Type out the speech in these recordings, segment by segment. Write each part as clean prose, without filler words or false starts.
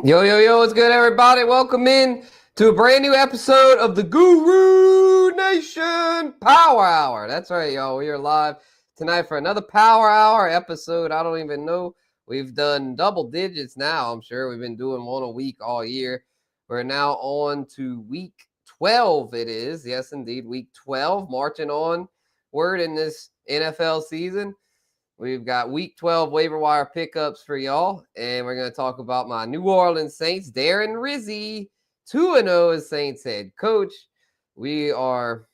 Yo, yo, yo, what's good, everybody? Welcome in to a brand new episode of the Guru Nation Power Hour. That's right, y'all. We are live tonight for another Power Hour episode. I don't even know. We've done double digits now, I'm sure. We've been doing one a week all year. We're now on to week 12, it is. Yes, indeed, week 12, marching onward in this NFL season. We've got week 12 waiver wire pickups for y'all, and we're going to talk about my New Orleans Saints, Darren Rizzi, 2-0 as Saints head coach. We are,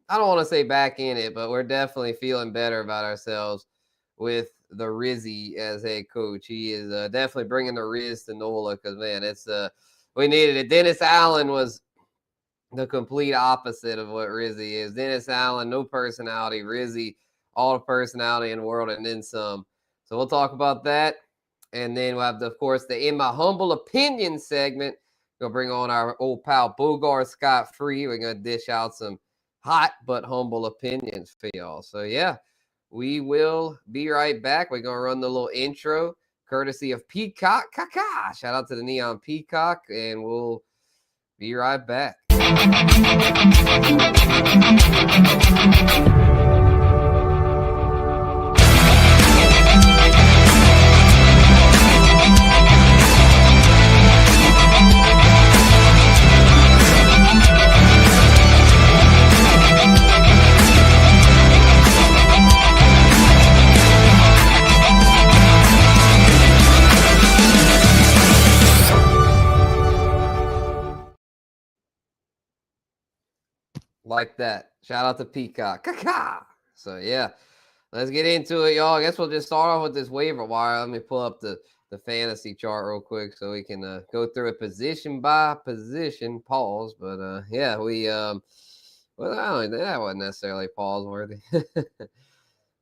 I don't want to say back in it, but we're definitely feeling better about ourselves with the Rizzi as head coach. He is definitely bringing the Riz to NOLA because, man, we needed it. Dennis Allen was the complete opposite of what Rizzi is. Dennis Allen, no personality. Rizzi, all the personality in the world and then some. So we'll talk about that. And then we'll have, of course, the In My Humble Opinion segment. We'll bring on our old pal Bogard Scott free. We're going to dish out some hot but humble opinions for y'all. So, yeah, we will be right back. We're going to run the little intro courtesy of Peacock. Shout out to the Neon Peacock, and we'll be right back. Like that. Shout out to Peacock. So, yeah, let's get into it, y'all. I guess we'll just start off with this waiver wire. Let me pull up the fantasy chart real quick so we can go through it position by position. Pause. But, yeah, well, that wasn't necessarily pause worthy.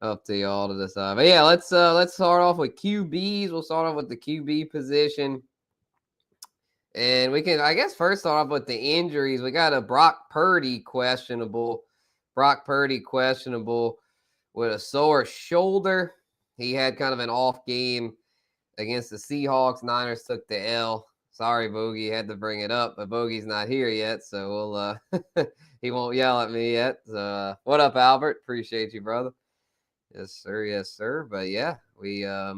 Up to y'all to decide. But, yeah, let's start off with QBs. We'll start off with the QB position. And we can, I guess, first start off with the injuries. We got a Brock Purdy questionable with a sore shoulder. He had kind of an off game against the Seahawks. Niners took the L. Sorry, Bogey, had to bring it up, but Bogey's not here yet, so we'll he won't yell at me yet. So what up, Albert? Appreciate you, brother. Yes, sir. Yes, sir. But yeah, we are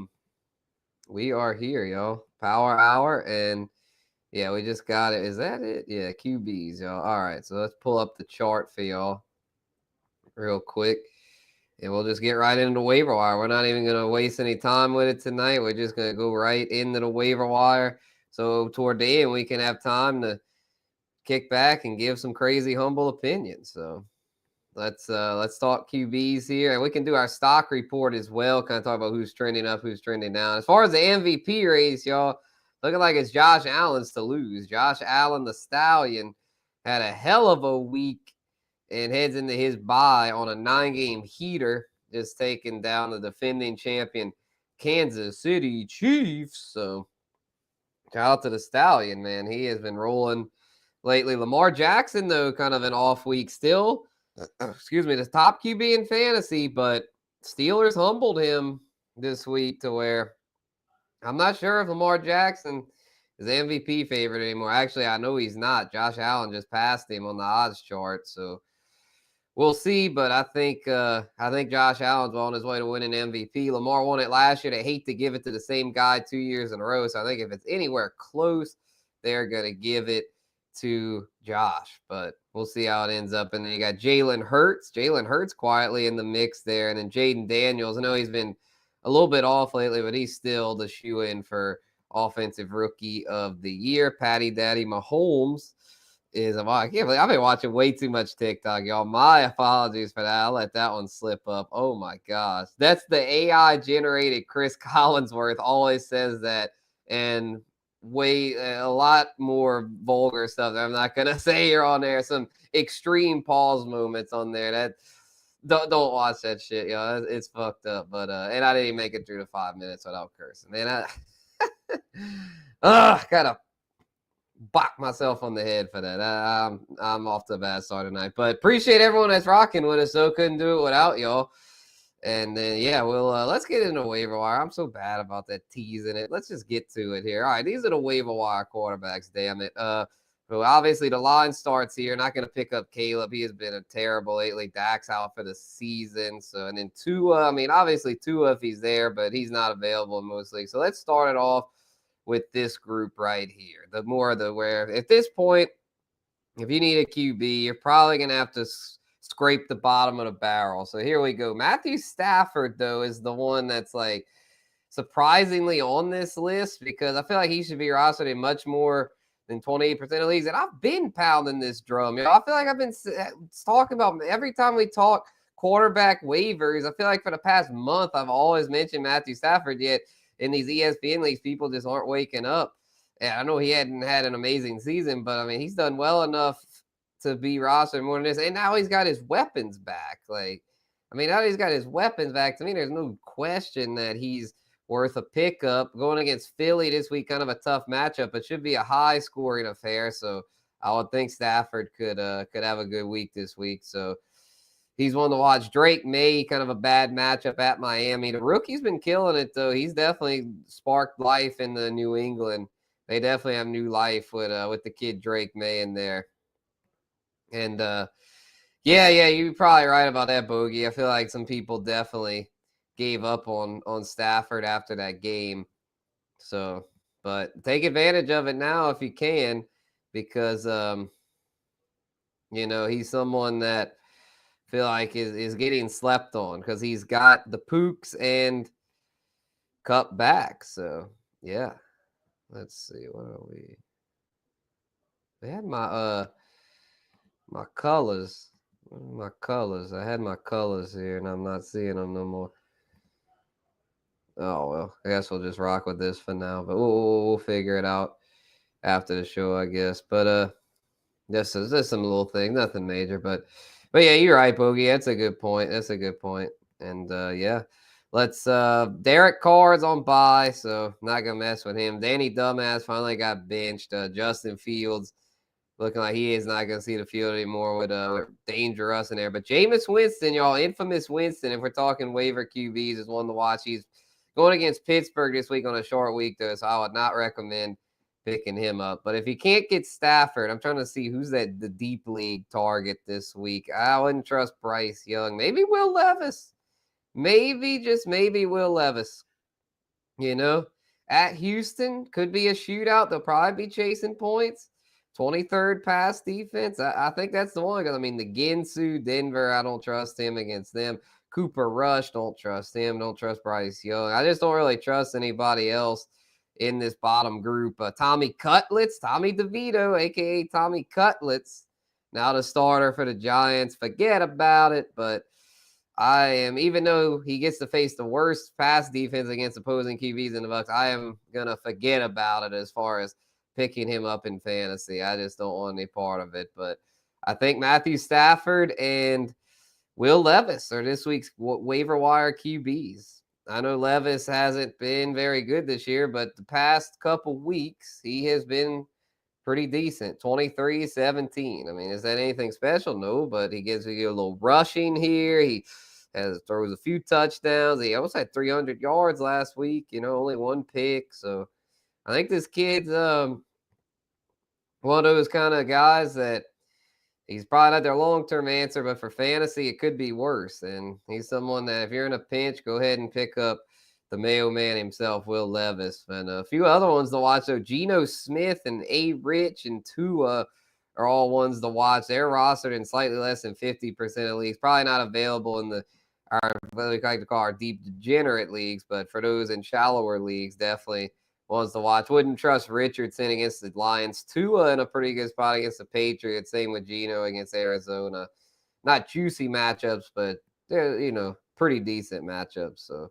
here, y'all. Power Hour, and yeah, we just got it. Is that it? Yeah, QBs, y'all. All right, so let's pull up the chart for y'all real quick. And we'll just get right into the waiver wire. We're not even going to waste any time with it tonight. We're just going to go right into the waiver wire. So toward the end, we can have time to kick back and give some crazy, humble opinions. So let's talk QBs here. And we can do our stock report as well, kind of talk about who's trending up, who's trending down. As far as the MVP race, y'all, looking like it's Josh Allen's to lose. Josh Allen, the Stallion, had a hell of a week and heads into his bye on a 9-game heater, just taking down the defending champion Kansas City Chiefs. So shout out to the Stallion, man. He has been rolling lately. Lamar Jackson, though, kind of an off week still. The top QB in fantasy, but Steelers humbled him this week to where I'm not sure if Lamar Jackson is the MVP favorite anymore. Actually, I know he's not. Josh Allen just passed him on the odds chart, so we'll see. But I think Josh Allen's on his way to winning MVP. Lamar won it last year. They hate to give it to the same guy 2 years in a row, so I think if it's anywhere close, they're going to give it to Josh. But we'll see how it ends up. And then you got Jalen Hurts. Jalen Hurts quietly in the mix there. And then Jaden Daniels. I know he's been a little bit off lately, but he's still the shoe-in for Offensive Rookie of the Year. Patty Daddy Mahomes is, I can't believe I've been watching way too much TikTok, y'all. My apologies for that. I'll let that one slip up. Oh, my gosh. That's the AI-generated Chris Collinsworth always says that, and a lot more vulgar stuff that I'm not going to say here on there. Some extreme pause moments on there that don't watch that shit, yo. It's fucked up. But and I didn't even make it through the 5 minutes without cursing. Man, gotta bop myself on the head for that. I'm off to a bad start tonight. But appreciate everyone that's rocking with us, so couldn't do it without y'all. And then, yeah, we'll let's get into waiver wire. I'm so bad about that teasing it. Let's just get to it here. All right, these are the waiver wire quarterbacks, damn it. So obviously the line starts here. Not going to pick up Caleb. He has been a terrible lately. Dak's out for the season. So, and then Tua, I mean, obviously Tua if he's there, but he's not available in most leagues. So let's start it off with this group right here. The more the where at this point, if you need a QB, you're probably going to have to scrape the bottom of the barrel. So here we go. Matthew Stafford, though, is the one that's like surprisingly on this list because I feel like he should be rostered in much more than 28% of leagues. And I've been pounding this drum. You know, I feel like I've been talking about every time we talk quarterback waivers. I feel like for the past month, I've always mentioned Matthew Stafford, yet in these ESPN leagues, people just aren't waking up. Yeah, I know he hadn't had an amazing season, but I mean, he's done well enough to be rostered more than this. And now he's got his weapons back. Like, I mean, now he's got his weapons back. To me, there's no question that he's worth a pickup. Going against Philly this week, kind of a tough matchup. It should be a high scoring affair. So I would think Stafford could have a good week this week. So he's one to watch. Drake May, kind of a bad matchup at Miami. The rookie's been killing it, though. He's definitely sparked life in the New England. They definitely have new life with the kid Drake May in there. And yeah, you're probably right about that, Bogey. I feel like some people definitely gave up on Stafford after that game. So, but take advantage of it now if you can, because you know, he's someone that I feel like is getting slept on because he's got the Pooks and Cup back. So yeah. Let's see, what are we? They had my my colors. My colors. I had my colors here, and I'm not seeing them no more. Oh well, I guess we'll just rock with this for now. But we'll figure it out after the show, I guess. But this is just some little thing, nothing major. But yeah, you're right, Bogey. That's a good point. That's a good point. And yeah. Let's Derek Carr's on bye, so not gonna mess with him. Danny Dumbass finally got benched. Justin Fields looking like he is not gonna see the field anymore with Dangerous in there. But Jameis Winston, y'all, infamous Winston, if we're talking waiver QBs, is one to watch. He's going against Pittsburgh this week on a short week, though, so I would not recommend picking him up. But if you can't get Stafford, I'm trying to see who's the deep league target this week. I wouldn't trust Bryce Young. Maybe Will Levis. Maybe, just maybe Will Levis. You know, at Houston, could be a shootout. They'll probably be chasing points. 23rd pass defense. I think that's the one. I mean, the Ginsu, Denver, I don't trust him against them. Cooper Rush, don't trust him. Don't trust Bryce Young. I just don't really trust anybody else in this bottom group. Tommy Cutlets, Tommy DeVito, a.k.a. Tommy Cutlets, now the starter for the Giants. Forget about it, but I am, even though he gets to face the worst pass defense against opposing QBs in the Bucs, I am gonna forget about it as far as picking him up in fantasy. I just don't want any part of it. But I think Matthew Stafford and Will Levis are this week's waiver wire QBs. I know Levis hasn't been very good this year, but the past couple weeks he has been pretty decent. 23-17. I mean, is that anything special? No, but he gives you a little rushing here. He throws a few touchdowns. He almost had 300 yards last week, you know, only one pick. So I think this kid's one of those kind of guys that he's probably not their long-term answer, but for fantasy, it could be worse. And he's someone that if you're in a pinch, go ahead and pick up the Mayo Man himself, Will Levis. And a few other ones to watch. So Geno Smith and A. Rich and Tua are all ones to watch. They're rostered in slightly less than 50% of leagues. Probably not available in what we like to call our deep degenerate leagues, but for those in shallower leagues, definitely ones to watch. Wouldn't trust Richardson against the Lions. Tua in a pretty good spot against the Patriots. Same with Geno against Arizona. Not juicy matchups, but they're, you know, pretty decent matchups. So,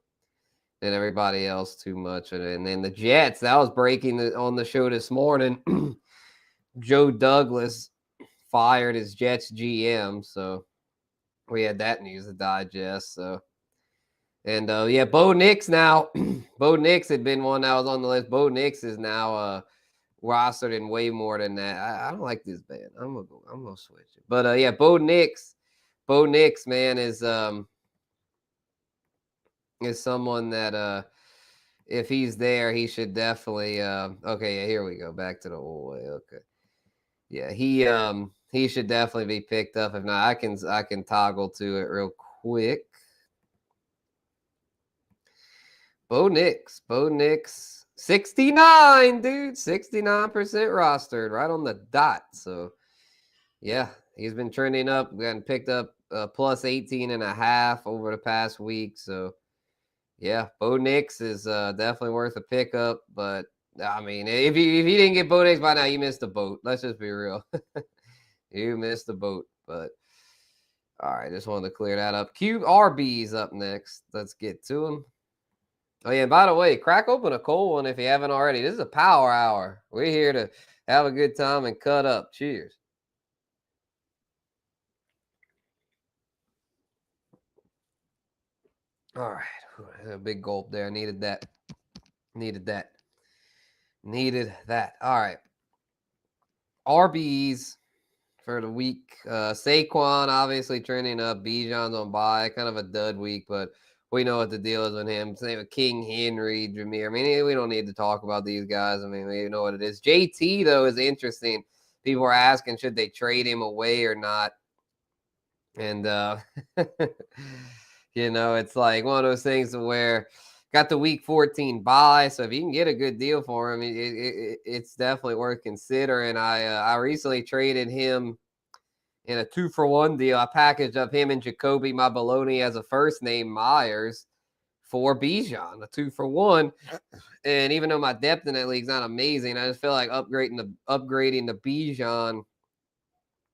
and everybody else too much. And then the Jets, that was breaking on the show this morning. Joe Douglas fired his Jets GM. So we had that news to digest. So, and yeah, Bo Nix now. Bo Nix had been one that was on the list. Bo Nix is now rostered in way more than that. I don't like this band. I'm gonna switch it. But yeah, Bo Nix, man, is is someone that if he's there, he should definitely okay, yeah, here we go. Back to the old way. Okay. Yeah, he should definitely be picked up. If not, I can toggle to it real quick. Bo Nix, 69, dude, 69% rostered, right on the dot. So yeah, he's been trending up, gotten picked up plus 18.5 over the past week. So yeah, Bo Nix is definitely worth a pickup. But I mean, if you didn't get Bo Nix by now, you missed the boat. Let's just be real. You missed the boat. But all right, just wanted to clear that up. QRB's up next. Let's get to him. Oh, yeah, and by the way, crack open a cold one if you haven't already. This is a power hour. We're here to have a good time and cut up. Cheers. All right. A big gulp there. Needed that. All right. RBs for the week. Saquon obviously trending up. Bijan's on bye. Kind of a dud week, but we know what the deal is with him. Same with King Henry, Jameer. I mean, we don't need to talk about these guys. I mean, we know what it is. JT, though, is interesting. People are asking, should they trade him away or not? And, it's like one of those things where got the week 14 bye. So if you can get a good deal for him, it's definitely worth considering. I recently traded him in a 2-for-1 deal. I packaged up him and Jacoby, my baloney, as a first name, Myers, for Bijan, a 2-for-1. And even though my depth in that league is not amazing, I just feel like upgrading the Bijan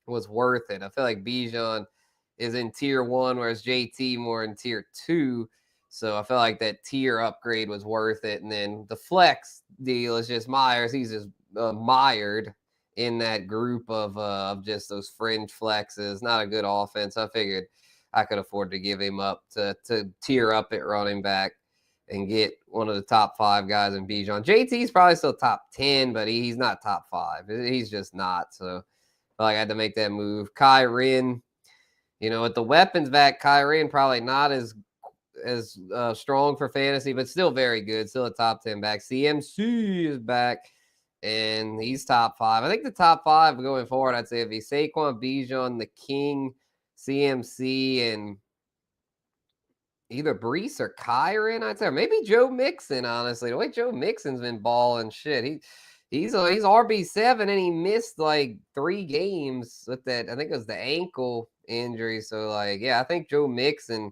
was worth it. I feel like Bijan is in tier 1, whereas JT more in tier 2. So I feel like that tier upgrade was worth it. And then the flex deal is just Myers. He's just mired in that group of just those fringe flexes. Not a good offense. I figured I could afford to give him up to tier up at running back and get one of the top 5 guys in Bijan. JT's probably still top 10, but he's not top 5. He's just not. So I had to make that move. Kyren, with the weapons back, Kyren probably not as strong for fantasy, but still very good. Still a top 10 back. CMC is back, and he's top 5. I think the top 5 going forward, I'd say, it'd be Saquon, Bijan, the King, CMC, and either Brees or Kyren, I'd say, or maybe Joe Mixon, honestly. The way Joe Mixon's been balling, shit. He's RB7, and he missed like 3 games with that. I think it was the ankle injury. So, I think Joe Mixon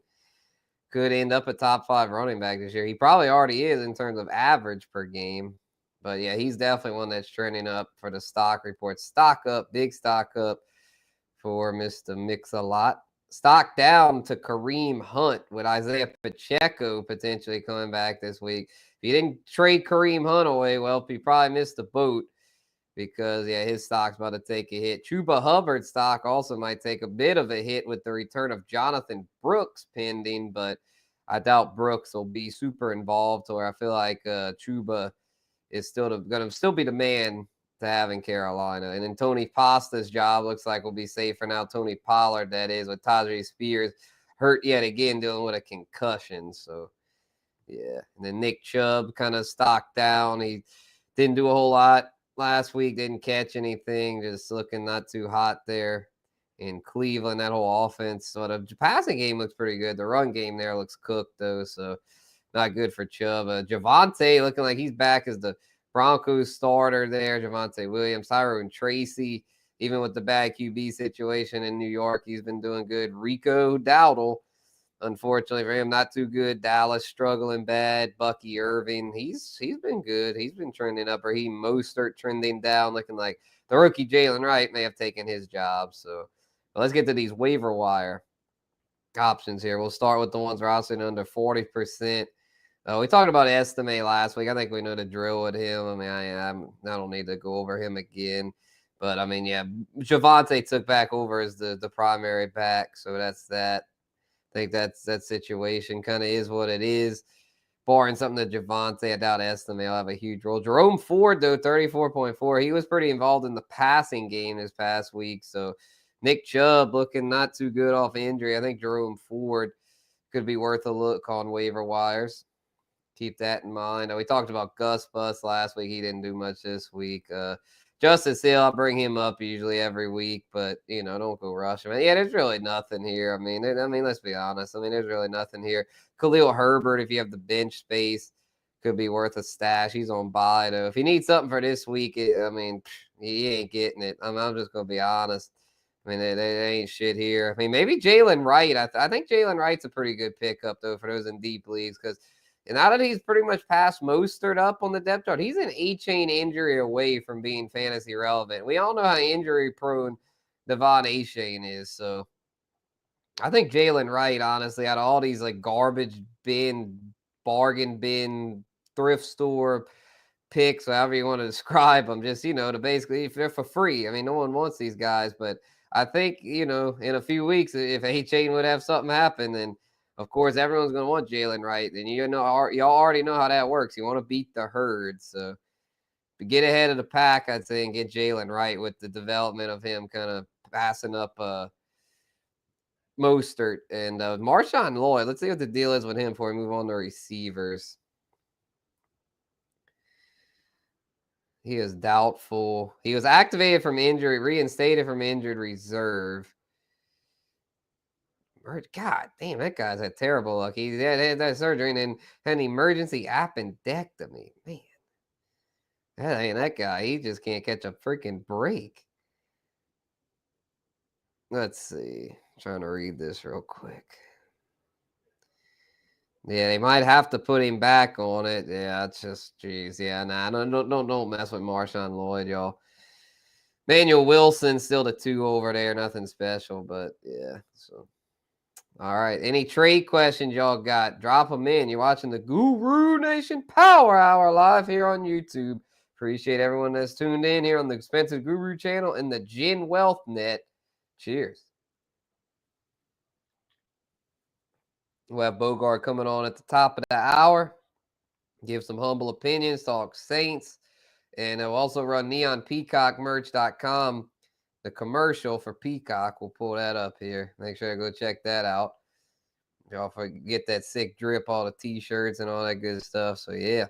could end up a top 5 running back this year. He probably already is in terms of average per game. But, yeah, he's definitely one that's trending up for the stock report. Stock up, big stock up for Mr. Mix-a-Lot. Stock down to Kareem Hunt with Isaiah Pacheco potentially coming back this week. If you didn't trade Kareem Hunt away, well, you probably missed the boat because, his stock's about to take a hit. Chuba Hubbard's stock also might take a bit of a hit with the return of Jonathan Brooks pending, but I doubt Brooks will be super involved, or I feel like Chuba is going to still be the man to have in Carolina. And then Tony Pasta's job looks like will be safe for now. Tony Pollard, that is, with Tajay Spears hurt yet again, dealing with a concussion. So, yeah. And then Nick Chubb kind of stocked down. He didn't do a whole lot last week, didn't catch anything, just looking not too hot there in Cleveland. That whole offense, so the passing game looks pretty good. The run game there looks cooked, though, so not good for Chubb. Javonte looking like he's back as the Broncos starter there. Javonte Williams, Tyrone Tracy, even with the bad QB situation in New York, he's been doing good. Rico Dowdle, unfortunately for him, not too good. Dallas struggling bad. Bucky Irving, he's been good. He's been trending up. Raheem Mostert trending down, looking like the rookie Jalen Wright may have taken his job. So let's get to these waiver wire options here. We'll start with the ones rostered under 40%. We talked about Estime last week. I think we know the drill with him. I mean, I don't need to go over him again. But, I mean, yeah, Javonte took back over as the primary back. So that's that. I think that situation kind of is what it is. Barring something to Javonte, I doubt Estime will have a huge role. Jerome Ford, though, 34.4. He was pretty involved in the passing game this past week. So Nick Chubb looking not too good off injury. I think Jerome Ford could be worth a look on waiver wires. Keep that in mind. We talked about Gus Bus last week. He didn't do much this week. Justice Hill, I'll bring him up usually every week, but don't go rush him. Yeah, there's really nothing here. I mean, let's be honest. There's really nothing here. Khalil Herbert, if you have the bench space, could be worth a stash. He's on bye though. If he needs something for this week, he ain't getting it. I'm just gonna be honest. They ain't shit here. Maybe Jalen Wright. I think Jalen Wright's a pretty good pickup though for those in deep leagues because. And now that he's pretty much passed Mostert up on the depth chart, he's an 8-chain injury away from being fantasy relevant. We all know how injury-prone Devon A-Chain is. So I think Jalen Wright, honestly, out of all these like garbage bin, bargain bin, thrift store picks, however you want to describe them, just, to basically, if they're for free. No one wants these guys. But I think, in a few weeks, if A-Chain would have something happen, then of course, everyone's going to want Jalen Wright, and y'all already know how that works. You want to beat the herd, so to get ahead of the pack, I'd say, and get Jalen Wright with the development of him kind of passing up Mostert and Marshawn Lloyd. Let's see what the deal is with him before we move on to receivers. He is doubtful. He was activated from injury, reinstated from injured reserve. God damn, that guy's had terrible luck. He had that surgery and then had an emergency appendectomy. Man, that guy, he just can't catch a freaking break. Let's see. I'm trying to read this real quick. Yeah, they might have to put him back on it. Yeah, it's just, geez. Yeah, nah, don't mess with Marshawn Lloyd, y'all. Manuel Wilson still the 2 over there. Nothing special, but yeah, so. All right. Any trade questions y'all got? Drop them in. You're watching the Guru Nation Power Hour live here on YouTube. Appreciate everyone that's tuned in here on the Expensive Guru channel and the Gen Wealth Net. Cheers. We'll have Bogard coming on at the top of the hour. Give some humble opinions, talk Saints. And we'll also run neonpeacockmerch.com. The commercial for Peacock. We'll pull that up here. Make sure to go check that out. Y'all get that sick drip, all the t-shirts and all that good stuff. So, yeah.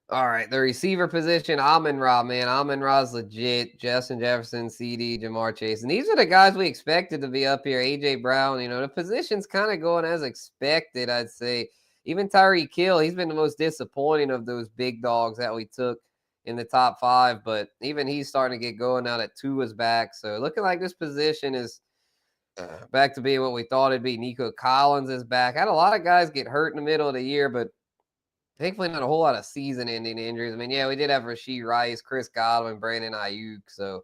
All right. The receiver position, Amon-Ra, man. Amon-Ra's legit. Justin Jefferson, CD, Jamar Chase. And these are the guys we expected to be up here. A.J. Brown, the position's kind of going as expected, I'd say. Even Tyreek Hill, he's been the most disappointing of those big dogs that we took in the top 5. But even he's starting to get going now that Tua's back. So, looking like this position is back to being what we thought it'd be. Nico Collins is back. Had a lot of guys get hurt in the middle of the year, but thankfully not a whole lot of season-ending injuries. Yeah, we did have Rashee Rice, Chris Godwin, Brandon Ayuk. So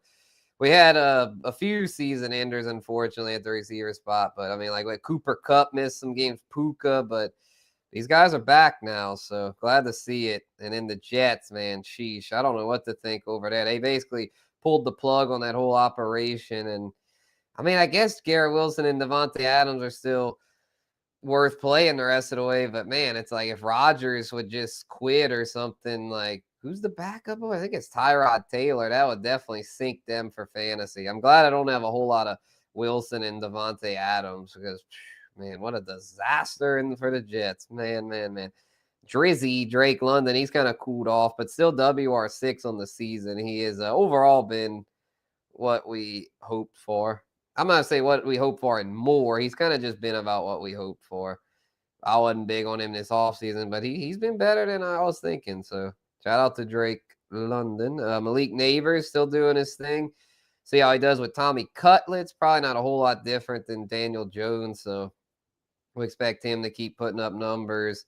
we had a few season enders, unfortunately, at the receiver spot. But, like Cooper Kupp missed some games, Puka, but these guys are back now, so glad to see it. And then the Jets, man, sheesh. I don't know what to think over there. They basically pulled the plug on that whole operation, and I guess Garrett Wilson and Devontae Adams are still worth playing the rest of the way. But, man, it's like if Rodgers would just quit or something, like, who's the backup? I think it's Tyrod Taylor. That would definitely sink them for fantasy. I'm glad I don't have a whole lot of Wilson and Devontae Adams because, man, what a disaster for the Jets. Man. Drizzy, Drake London, he's kind of cooled off, but still WR6 on the season. He has overall been what we hoped for. I'm not going to say what we hoped for and more. He's kind of just been about what we hoped for. I wasn't big on him this offseason, but he's been better than I was thinking. So shout out to Drake London. Malik Neighbors still doing his thing. See how he does with Tommy Cutlets. Probably not a whole lot different than Daniel Jones. So we expect him to keep putting up numbers.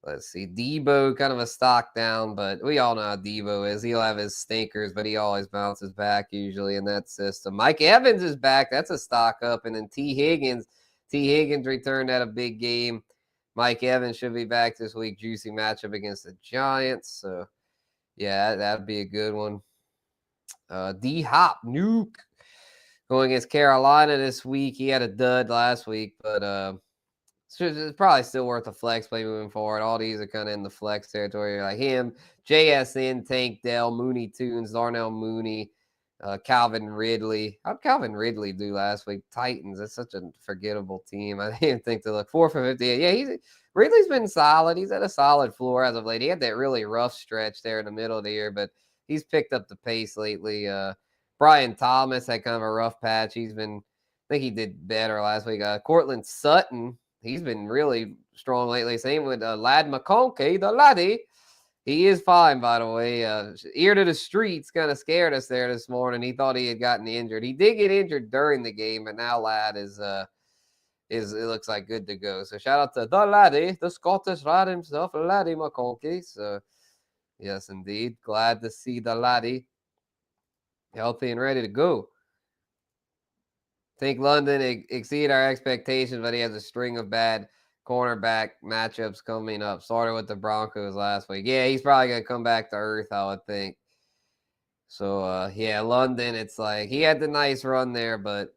Let's see. Debo, kind of a stock down, but we all know how Debo is. He'll have his stinkers, but he always bounces back usually in that system. Mike Evans is back. That's a stock up. And then T. Higgins returned at a big game. Mike Evans should be back this week. Juicy matchup against the Giants. So, yeah, that'd be a good one. D-Hop, Nuke, going against Carolina this week. He had a dud last week, but it's probably still worth a flex play moving forward. All these are kind of in the flex territory. Like him, JSN, Tank Dell, Mooney Tunes, Darnell Mooney, Calvin Ridley. How'd Calvin Ridley do last week? Titans. That's such a forgettable team. I didn't think to look 4 for 58. Yeah, Ridley's been solid. He's at a solid floor as of late. He had that really rough stretch there in the middle of the year, but he's picked up the pace lately. Brian Thomas had kind of a rough patch. I think he did better last week. Cortland Sutton, he's been really strong lately. Same with Lad McConkey, the laddie. He is fine, by the way. Ear to the streets kind of scared us there this morning. He thought he had gotten injured. He did get injured during the game, but now Lad is it looks like good to go. So shout out to the laddie, the Scottish lad himself, Laddie McConkey. So yes, indeed, glad to see the laddie healthy and ready to go. Think London exceeded our expectations, but he has a string of bad cornerback matchups coming up. Started with the Broncos last week. Yeah, he's probably going to come back to earth, I would think. So, yeah, London, it's like he had the nice run there, but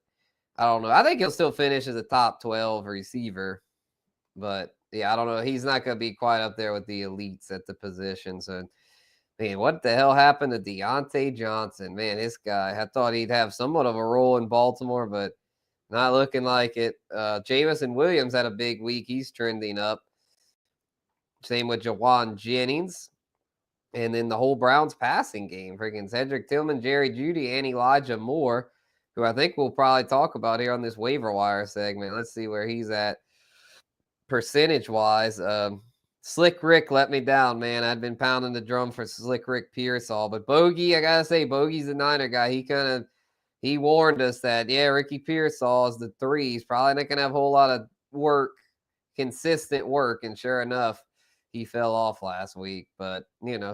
I don't know. I think he'll still finish as a top 12 receiver. But, yeah, I don't know. He's not going to be quite up there with the elites at the position. So, man, what the hell happened to Deontay Johnson? Man, this guy, I thought he'd have somewhat of a role in Baltimore, but not looking like it. Jameson Williams had a big week. He's trending up. Same with Jawan Jennings. And then the whole Browns passing game. Freaking Cedric Tillman, Jerry Jeudy, and Elijah Moore, who I think we'll probably talk about here on this waiver wire segment. Let's see where he's at percentage-wise. Slick Rick let me down, man. I'd been pounding the drum for Slick Rick Pearsall. But Bogey, I got to say, Bogey's the Niner guy. He warned us that, yeah, Ricky Pearsall is the 3. He's probably not going to have a whole lot of work, consistent work. And sure enough, he fell off last week. But,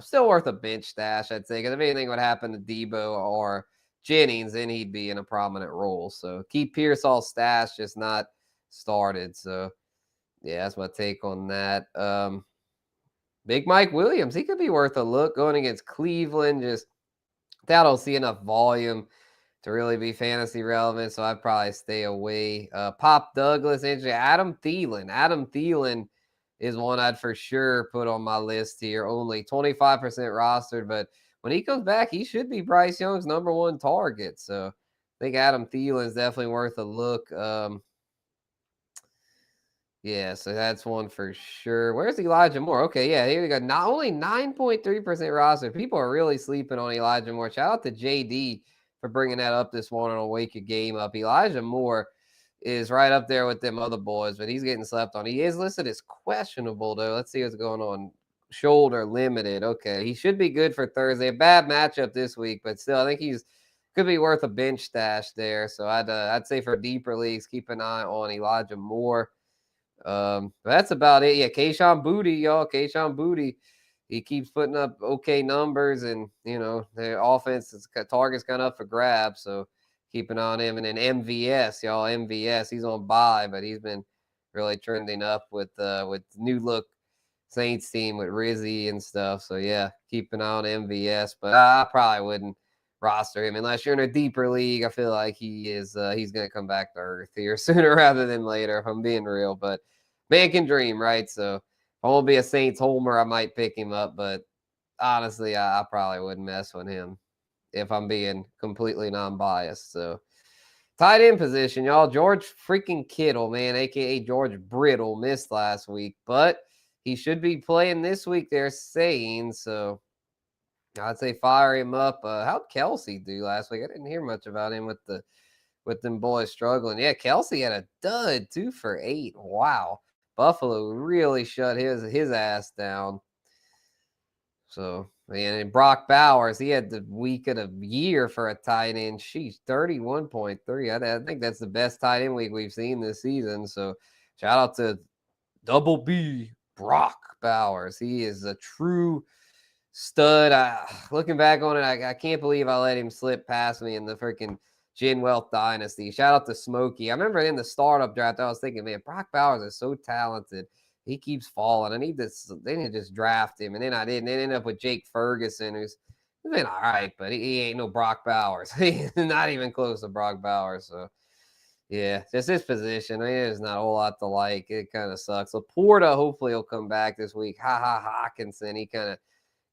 still worth a bench stash, I'd say. Because if anything would happen to Debo or Jennings, then he'd be in a prominent role. So keep Pearsall's stash, just not started. So, yeah, that's my take on that. Big Mike Williams, he could be worth a look going against Cleveland. Just I don't see enough volume to really be fantasy relevant, so I'd probably stay away. Pop Douglas, Adam Thielen. Adam Thielen is one I'd for sure put on my list here. Only 25% rostered, but when he comes back, he should be Bryce Young's number 1 target. So I think Adam Thielen is definitely worth a look. Yeah, so that's one for sure. Where's Elijah Moore? Okay, yeah, here we go. Not only 9.3% roster. People are really sleeping on Elijah Moore. Shout out to JD for bringing that up this morning on Wake Your Game Up. Elijah Moore is right up there with them other boys, but he's getting slept on. He is listed as questionable, though. Let's see what's going on. Shoulder limited. Okay, he should be good for Thursday. A bad matchup this week, but still, I think could be worth a bench stash there. So I'd say for deeper leagues, keep an eye on Elijah Moore. That's about it. Yeah, Kayshon Boutte, y'all. Kayshon Boutte, he keeps putting up okay numbers, and the offense target's kind of up for grabs. So keep an eye on him. And then MVS, y'all. MVS, he's on bye, but he's been really trending up with new look Saints team with Rizzi and stuff. So yeah, keep an eye on MVS. But I probably wouldn't roster him unless you're in a deeper league. I feel like he's going to come back to earth here sooner rather than later, if I'm being real. But man can dream, right? So if I won't be a Saints homer, I might pick him up. But honestly, I probably wouldn't mess with him if I'm being completely non-biased. So tight end position, y'all. George freaking Kittle, man, a.k.a. George Brittle, missed last week. But he should be playing this week, they're saying. So I'd say fire him up. How'd Kelsey do last week? I didn't hear much about him with them boys struggling. Yeah, Kelsey had a dud, 2 for 8. Wow. Buffalo really shut his ass down. So, man, and Brock Bowers, he had the week of the year for a tight end. Sheesh, 31.3. I think that's the best tight end week we've seen this season. So, shout out to Double B, Brock Bowers. He is a true stud. Looking back on it, I can't believe I let him slip past me in the freaking Gin Wealth Dynasty. Shout out to Smokey. I remember in the startup draft, I was thinking, man, Brock Bowers is so talented. He keeps falling. They need to just draft him. And then I didn't. They ended up with Jake Ferguson, who's been all right, but he ain't no Brock Bowers. He's not even close to Brock Bowers. So, yeah, just his position. I mean, there's not a whole lot to like. It kind of sucks. Laporta, hopefully, he'll come back this week. Hawkinson, he kind of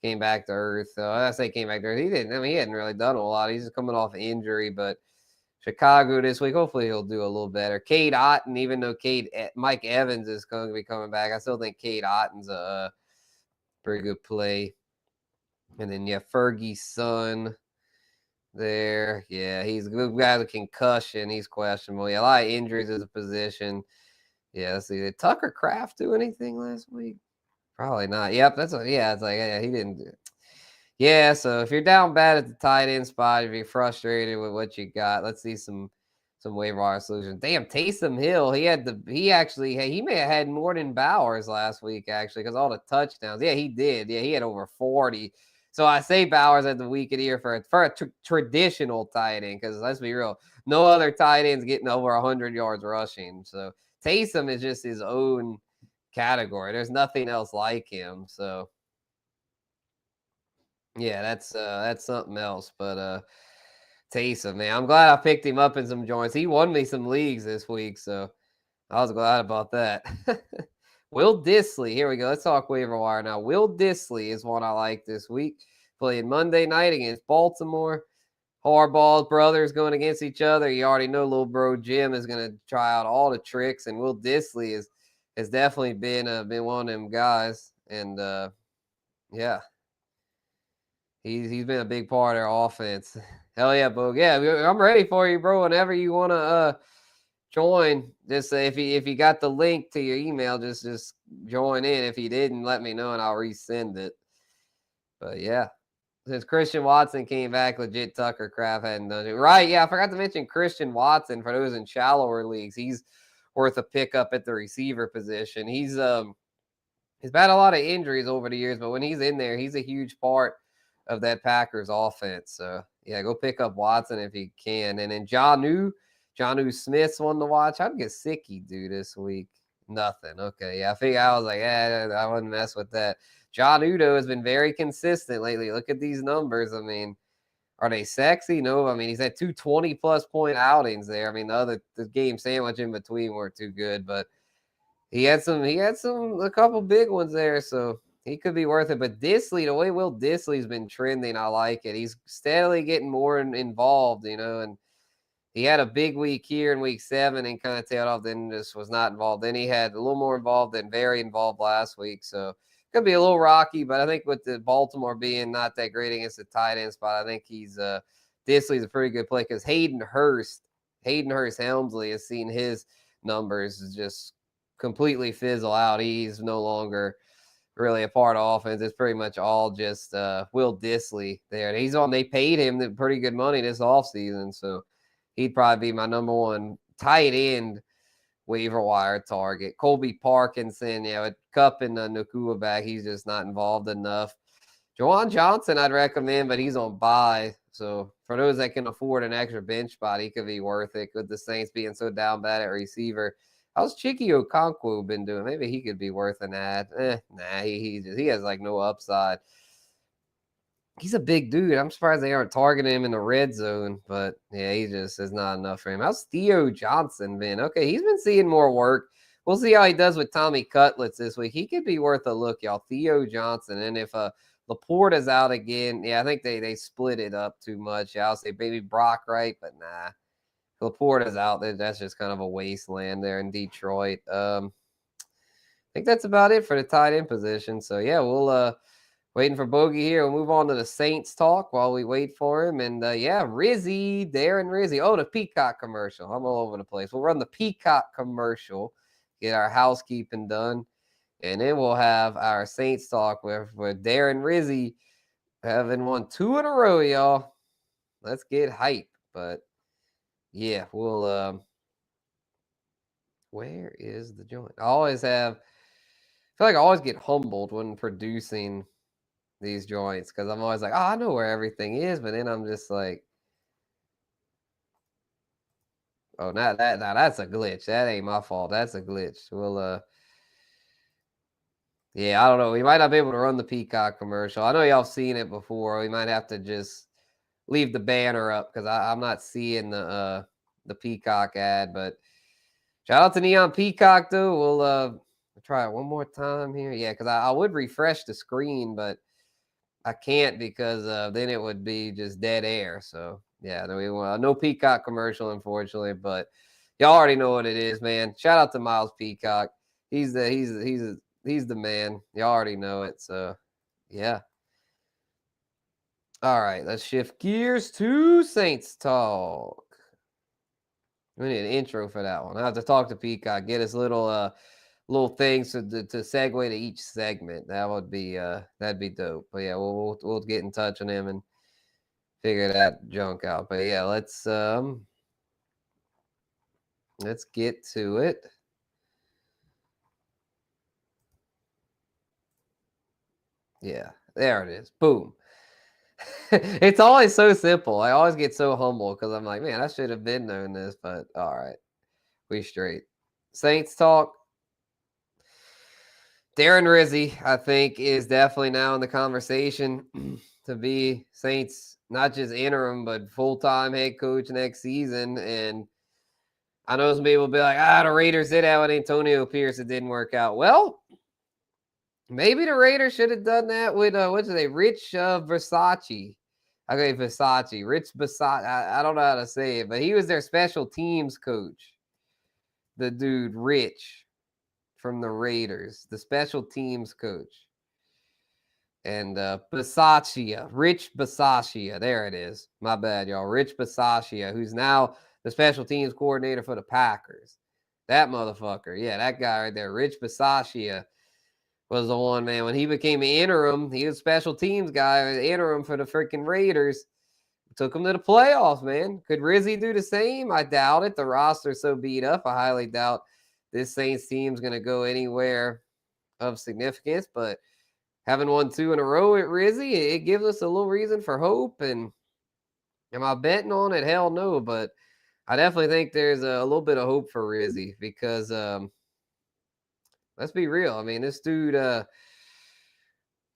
came back to earth. So I say came back to earth. He hadn't really done a lot. He's just coming off an injury, but Chicago this week, hopefully he'll do a little better. Cade Otton, even though Mike Evans is going to be coming back, I still think Cade Otton's a pretty good play. And then, Fergie's son there. Yeah, he's a good guy with a concussion. He's questionable. Yeah, a lot of injuries as a position. Yeah, let's see. Did Tucker Kraft do anything last week? Probably not. Yep, it's like, yeah, he didn't do it. Yeah, so if you're down bad at the tight end spot, if you're frustrated with what you got, let's see some waiver wire solutions. Damn, Taysom Hill, he may have had more than Bowers last week, actually, because all the touchdowns. Yeah, he did. Yeah, he had over 40. So I say Bowers at the week of the year for a traditional tight end, because let's be real, no other tight end's getting over 100 yards rushing. So Taysom is just his own category. There's nothing else like him. So yeah, that's something else. But Taysom, man, I'm glad I picked him up in some joints. He won me some leagues this week, so I was glad about that. Will Dissly, here we go. Let's talk waiver wire now. Will Dissly is one I like this week. Playing Monday night against Baltimore. Harbaugh's brothers going against each other. You already know little bro Jim is going to try out all the tricks, and Will Dissly has definitely been one of them guys. And yeah, he's been a big part of their offense. Hell yeah, Boog. Yeah, I'm ready for you, bro. Whenever you want to join, just if you got the link to your email, just join in. If you didn't, let me know and I'll resend it. But yeah, since Christian Watson came back, legit Tucker Kraft hadn't done it. Right, yeah, I forgot to mention Christian Watson for those in shallower leagues. He's worth a pickup at the receiver position. He's had a lot of injuries over the years, but when he's in there, he's a huge part of that Packers offense. So yeah, go pick up Watson if you can. And then Jonnu Smith's one to watch. How'd Gesicki do this week? Nothing. Okay, yeah, I was like, I wouldn't mess with that. John Udo has been very consistent lately. Look at these numbers. I mean, are they sexy? No. I mean, he's had 2 20-plus point outings there. I mean, the game sandwich in between weren't too good, but he had a couple big ones there, so he could be worth it. But Dissly, the way Will Dissly's been trending, I like it. He's steadily getting more involved, and he had a big week here in week 7 and kind of tailed off, then just was not involved. Then he had a little more involved than very involved last week. So could be a little rocky, but I think with the Baltimore being not that great against the tight end spot, I think Dissly's a pretty good play because Hayden Hurst Helmsley has seen his numbers just completely fizzle out. He's no longer really a part of offense. It's pretty much all just Will Dissly there. And they paid him pretty good money this offseason, so he'd probably be my number one tight end waiver wire target. Colby Parkinson, with Kupp and Nakua back, he's just not involved enough. Juwan Johnson, I'd recommend, but he's on bye. So for those that can afford an extra bench spot, he could be worth it with the Saints being so down bad at receiver. How's Chiki Okonkwo been doing? Maybe he could be worth an ad. He has like no upside. He's a big dude. I'm surprised they aren't targeting him in the red zone, but yeah, he just is not enough for him. How's Theo Johnson been? Okay, he's been seeing more work. We'll see how he does with Tommy Cutlets this week. He could be worth a look, y'all. Theo Johnson. And if Laporta's out again, I think they split it up too much. I'll say maybe Brock Wright, but nah. Laporta's out there. That's just kind of a wasteland there in Detroit. I think that's about it for the tight end position. So yeah, we'll waiting for Bogey here. We'll move on to the Saints talk while we wait for him. And Rizzi, Darren Rizzi. Oh, the Peacock commercial. I'm all over the place. We'll run the Peacock commercial, get our housekeeping done, and then we'll have our Saints talk with Darren Rizzi having won 2 in a row, y'all. Let's get hype. But yeah, we'll where is the joint? I feel like I always get humbled when producing these joints because I'm always like, I know where everything is, but then I'm just like, oh, now that's a glitch. That ain't my fault. That's a glitch. We'll yeah, I don't know. We might not be able to run the Peacock commercial. I know y'all seen it before. We might have to just leave the banner up because I'm not seeing the Peacock ad. But shout out to Neon Peacock though. We'll try it one more time here. Yeah, because I would refresh the screen, but I can't because then it would be just dead air. So yeah, no Peacock commercial, unfortunately, but y'all already know what it is, man. Shout out to Miles Peacock. He's the man. You already know it. So yeah. All right, let's shift gears to Saints talk. We need an intro for that one. I have to talk to Peacock, get us little things to segue to each segment. That would be that'd be dope. But yeah, we'll get in touch on him and figure that junk out. But yeah, let's get to it. Yeah, there it is. Boom. It's always so simple. I always get so humble because I'm like, man, I should have been known this, but all right. We straight. Saints talk. Darren Rizzi, I think, is definitely now in the conversation to be Saints, not just interim, but full-time head coach next season. And I know some people will be like, the Raiders did that with Antonio Pierce. It didn't work out. Well, maybe the Raiders should have done that with, what's his name? Rich Versace. Okay, Versace. Rich Versace. I don't know how to say it, but he was their special teams coach. The dude, Rich, from the Raiders, the special teams coach. And Bisaccia, Rich Bisaccia. There it is. My bad, y'all. Rich Bisaccia, who's now the special teams coordinator for the Packers. That motherfucker. Yeah, that guy right there. Rich Bisaccia was the one, man. When he became an interim, he was a special teams guy, interim for the freaking Raiders. Took him to the playoffs, man. Could Rizzi do the same? I doubt it. The roster's so beat up. I highly doubt this Saints team's going to go anywhere of significance, but having won 2 in a row at Rizzi, it gives us a little reason for hope. And am I betting on it? Hell no. But I definitely think there's a little bit of hope for Rizzi because let's be real. I mean, this dude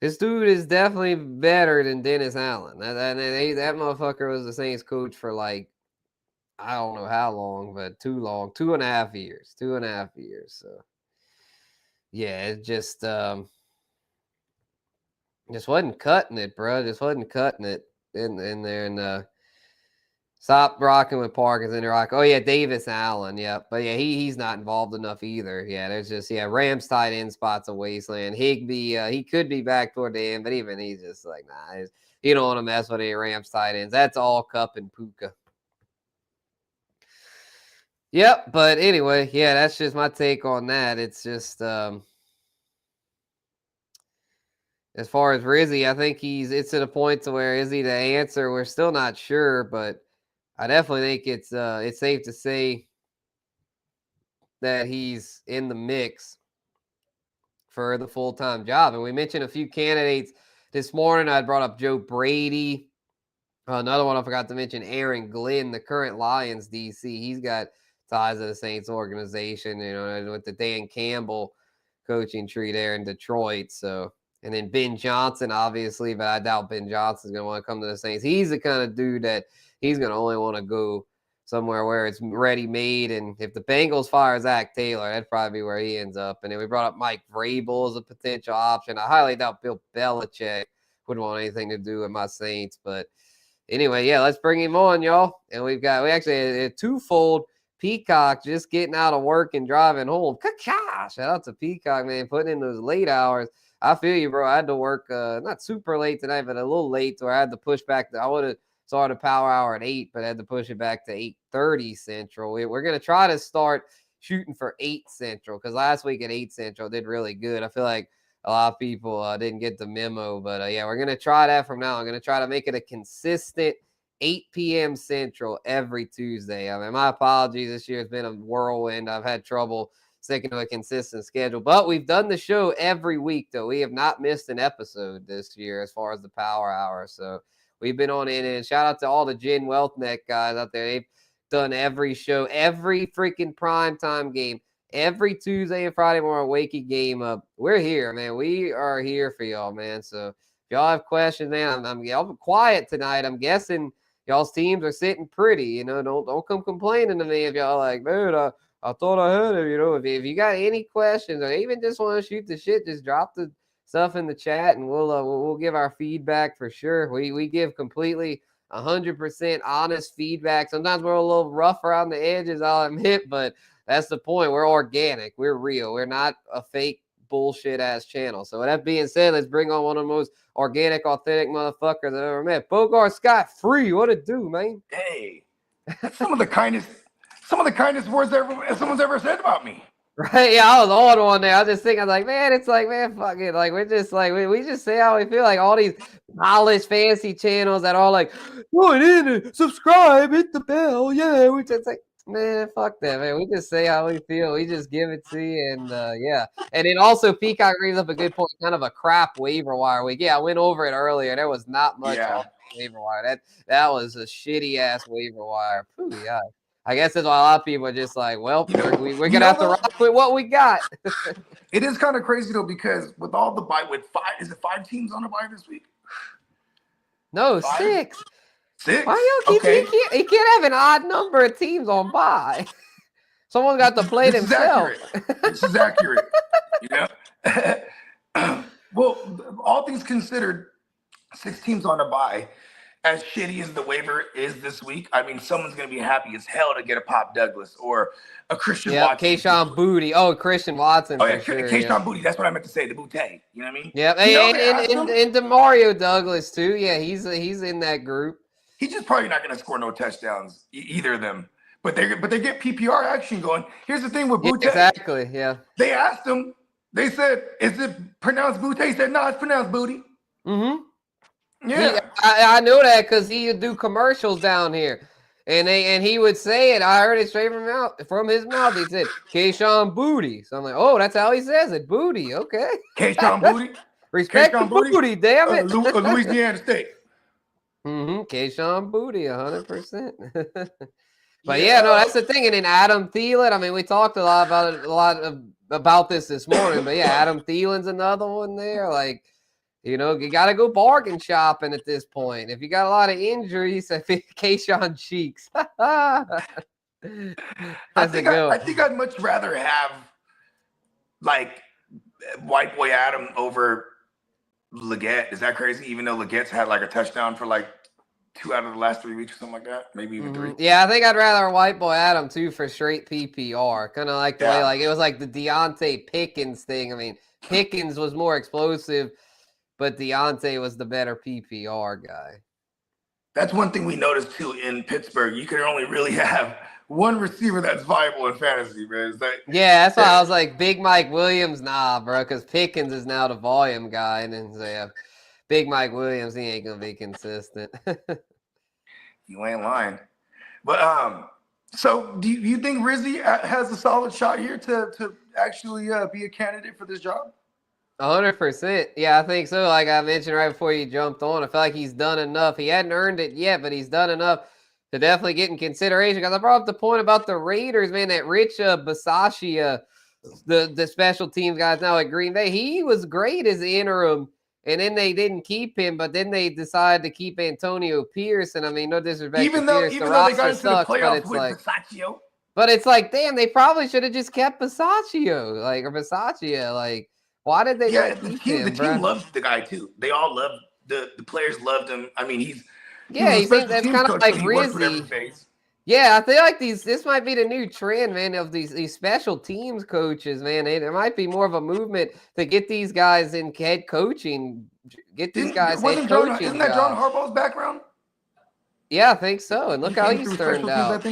is definitely better than Dennis Allen. That motherfucker was the Saints coach for like, I don't know how long, but too long. 2.5 years. 2.5 years. So yeah, it just wasn't cutting it, bro. Just wasn't cutting it in there. And stop rocking with Parkins and they're like, oh yeah, Davis Allen, yeah. But yeah, he's not involved enough either. Yeah, there's just Rams tight end spots a wasteland. Higbee, he could be back toward the end, but even he's just like, nah, you don't want to mess with any Rams tight ends. That's all Cup and Puka. Yep, but anyway, yeah, that's just my take on that. It's just as far as Rizzi, I think it's at a point to where is he the answer? We're still not sure, but I definitely think it's safe to say that he's in the mix for the full-time job. And we mentioned a few candidates this morning. I brought up Joe Brady. Another one I forgot to mention, Aaron Glenn, the current Lions DC. He's got ties to the Saints organization, with the Dan Campbell coaching tree there in Detroit. So, and then Ben Johnson, obviously, but I doubt Ben Johnson's going to want to come to the Saints. He's the kind of dude that he's going to only want to go somewhere where it's ready-made. And if the Bengals fire Zach Taylor, that'd probably be where he ends up. And then we brought up Mike Vrabel as a potential option. I highly doubt Bill Belichick would want anything to do with my Saints. But anyway, yeah, let's bring him on, y'all. And we actually had a twofold. Peacock just getting out of work and driving home. Shout out to Peacock, man, putting in those late hours. I feel you, bro. I had to work not super late tonight, but a little late, where I had to push back. I would have started Power Hour at 8, but I had to push it back to 8:30 Central. We're going to try to start shooting for 8 Central because last week at 8 Central did really good. I feel like a lot of people didn't get the memo, but yeah, we're going to try that from now. I'm going to try to make it a consistent 8 p.m. Central every Tuesday. I mean, my apologies. This year has been a whirlwind. I've had trouble sticking to a consistent schedule, but we've done the show every week, though. We have not missed an episode this year as far as the Power Hour. So we've been on it. And shout out to all the Gin Wealth Net guys out there. They've done every show, every freaking primetime game, every Tuesday and Friday morning wakey game up. We're here, man. We are here for y'all, man. So if y'all have questions, man, I'm quiet tonight. I'm guessing y'all's teams are sitting pretty. Don't come complaining to me if y'all like, dude, I thought I had it. If you got any questions or even just want to shoot the shit, just drop the stuff in the chat, and we'll give our feedback for sure. We give completely 100% honest feedback. Sometimes we're a little rough around the edges, I'll admit, but that's the point. We're organic. We're real. We're not a fake bullshit ass channel. So with that being said, let's bring on one of the most organic, authentic motherfuckers I've ever met. Bogard Scott, free. What it do, man? Hey, some of the kindest words someone's ever said about me. Right, yeah, I was on one there. I was just thinking, I was like, man, it's like, man, fuck it. Like, we're just like, we just say how we feel. Like, all these polished, fancy channels that are like, join in and subscribe, hit the bell. Yeah, we just like, man, fuck that, man. We just say how we feel. We just give it to you. And, yeah. And then also, Peacock brings up a good point, kind of a crap waiver wire week. Yeah, I went over it earlier. There was not much on waiver wire. That was a shitty ass waiver wire. Pooh, yeah. I guess that's why a lot of people are just like, well, we're going to have to rock with what we got. It is kind of crazy, though, because with all the bye, is it 5 teams on the bye this week? No, 6. 6? Why you he can't have an odd number of teams on bye. Someone got to play themselves. This is accurate. You know? Well, all things considered, 6 teams on a bye. As shitty as the waiver is this week, I mean, someone's going to be happy as hell to get a Pop Douglas or a Christian Watson. Keyshawn Booty. Oh, Christian Watson. Oh, yeah, Keyshawn Booty. That's what I meant to say, the Booty. You know what I mean? Yeah, and DeMario Douglas, too. Yeah, he's in that group. He's just probably not going to score no touchdowns, either of them. But they get PPR action going. Here's the thing with Booty. Exactly, yeah. They asked him. They said, is it pronounced Booty? He said, no, it's pronounced Booty. Mm-hmm. Yeah, I know that because he would do commercials down here, and he would say it. I heard it straight from his mouth. He said Keyshawn Booty. So I'm like, oh, that's how he says it, Booty. Okay, Keyshawn Booty. Respect Keyshawn the booty, damn it. Louisiana State. Keyshawn Booty, 100%. But yeah, no, that's the thing. And then Adam Thielen. I mean, we talked a lot about this morning. But yeah, Adam Thielen's another one there. Like, you know, you got to go bargain shopping at this point. If you got a lot of injuries, I think Keyshawn Cheeks. I think I'd much rather have like White Boy Adam over Leggett. Is that crazy? Even though Leggett's had like a touchdown for like 2 out of the last 3 weeks or something like that, maybe even 3. Yeah, I think I'd rather White Boy Adam too for straight PPR. Kind of like the way, like it was like the Deontay Pickens thing. I mean, Pickens was more explosive, but Deontay was the better PPR guy. That's one thing we noticed too in Pittsburgh. You can only really have one receiver that's viable in fantasy, man. Yeah, that's why I was like, Big Mike Williams, nah, bro, because Pickens is now the volume guy, and then they have Big Mike Williams. He ain't gonna be consistent. You ain't lying. But so do you think Rizzi has a solid shot here to actually be a candidate for this job? 100%. Yeah, I think so. Like I mentioned right before you jumped on, I feel like he's done enough. He hadn't earned it yet, but he's done enough to definitely get in consideration. Because I brought up the point about the Raiders, man, that Rich Bisaccia, the special teams guys now at Green Bay, he was great as the interim, and then they didn't keep him, but then they decided to keep Antonio Pierce. And I mean, no disrespect even to though, Pierce, even the though they got roster into sucks, the playoffs but it's with like Bisaccia. But it's like, damn, they probably should have just kept Bisaccia, like, or Bisaccia, like. Why did they? Yeah, the team loves the guy too. They all love the players loved him. I mean, he's that's kind of like Rizzi. Yeah, I feel like this might be the new trend, man, of these special teams coaches, man. There might be more of a movement to get these guys in head coaching. Get these guys head coaching. Isn't that John Harbaugh's background? Yeah, I think so. And look how he's turned out.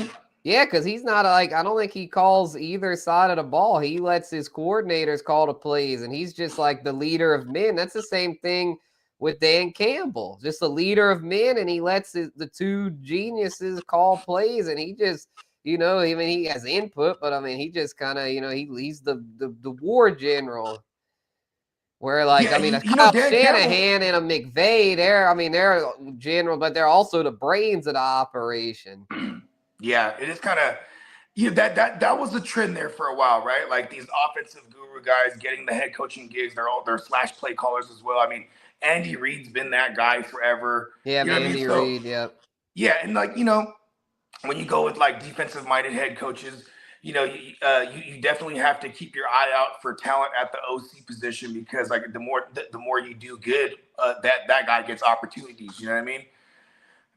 Yeah, because he's not I don't think he calls either side of the ball. He lets his coordinators call the plays, and he's just like the leader of men. That's the same thing with Dan Campbell, just a leader of men, and he lets the two geniuses call plays, and he just, I mean, he has input, but I mean, he just kind of, he's the war general. Where I mean, a Kyle Shanahan and a McVay, they're general, but they're also the brains of the operation. Yeah, it is kind of that was a trend there for a while, right? Like these offensive guru guys getting the head coaching gigs. They're slash play callers as well. I mean, Andy Reid's been that guy forever. Yeah, Andy Reid. Yeah. Yeah, and when you go with like defensive minded head coaches, you definitely have to keep your eye out for talent at the OC position, because like the more you do good, that guy gets opportunities. You know what I mean?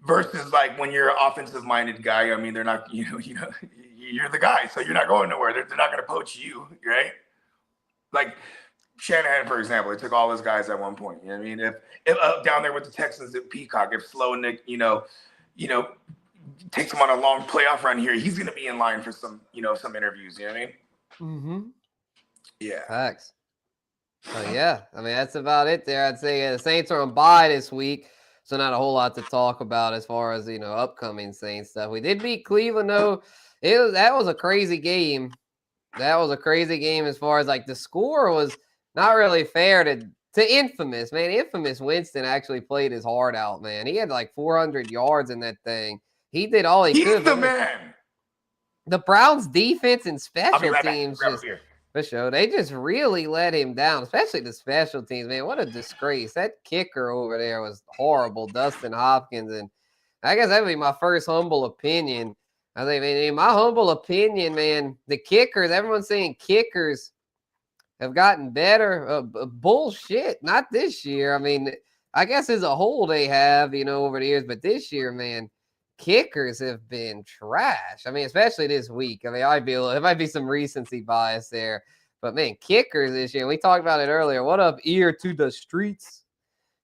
Versus like when you're an offensive minded guy, I mean, they're not, you're the guy, so you're not going nowhere. They're not going to poach you, right? Like Shanahan, for example, he took all his guys at one point. You know what I mean? If down there with the Texans at Peacock, if Slow Nick, takes him on a long playoff run here, he's going to be in line for some interviews. You know what I mean? Mm-hmm. Yeah. Facts. So yeah, I mean that's about it there. I'd say the Saints are on bye this week, so not a whole lot to talk about as far as upcoming Saints stuff. We did beat Cleveland though. That was a crazy game. That was a crazy game as far as like the score was not really fair to Infamous, man. Infamous Winston actually played his heart out, man. He had like 400 yards in that thing. He did all he could. He's the man. The Browns defense and special right teams back. just for sure. They just really let him down, especially the special teams, man. What a disgrace. That kicker over there was horrible, Dustin Hopkins. And I guess that would be my first humble opinion. I think, man, in my humble opinion, man, the kickers, everyone's saying kickers have gotten better. Bullshit. Not this year. I mean, I guess as a whole they have, over the years. But this year, man, kickers have been trash. I mean, especially this week. I mean, it might be some recency bias there. But, man, kickers this year. We talked about it earlier. What up, ear to the streets?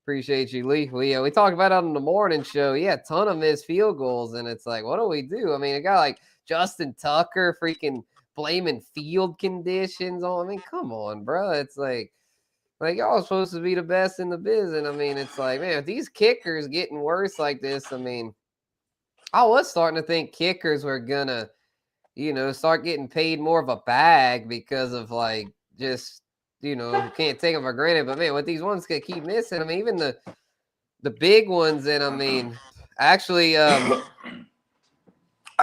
Appreciate you, Lee. We talked about it on the morning show. Yeah, a ton of missed field goals. And it's like, what do we do? I mean, a guy like Justin Tucker freaking blaming field conditions on. I mean, come on, bro. It's like y'all are supposed to be the best in the business. I mean, it's like, man, if these kickers getting worse like this, I mean, I was starting to think kickers were gonna, start getting paid more of a bag because of like just, can't take them for granted. But man, what these ones could keep missing. I mean, even the big ones, and I mean, actually,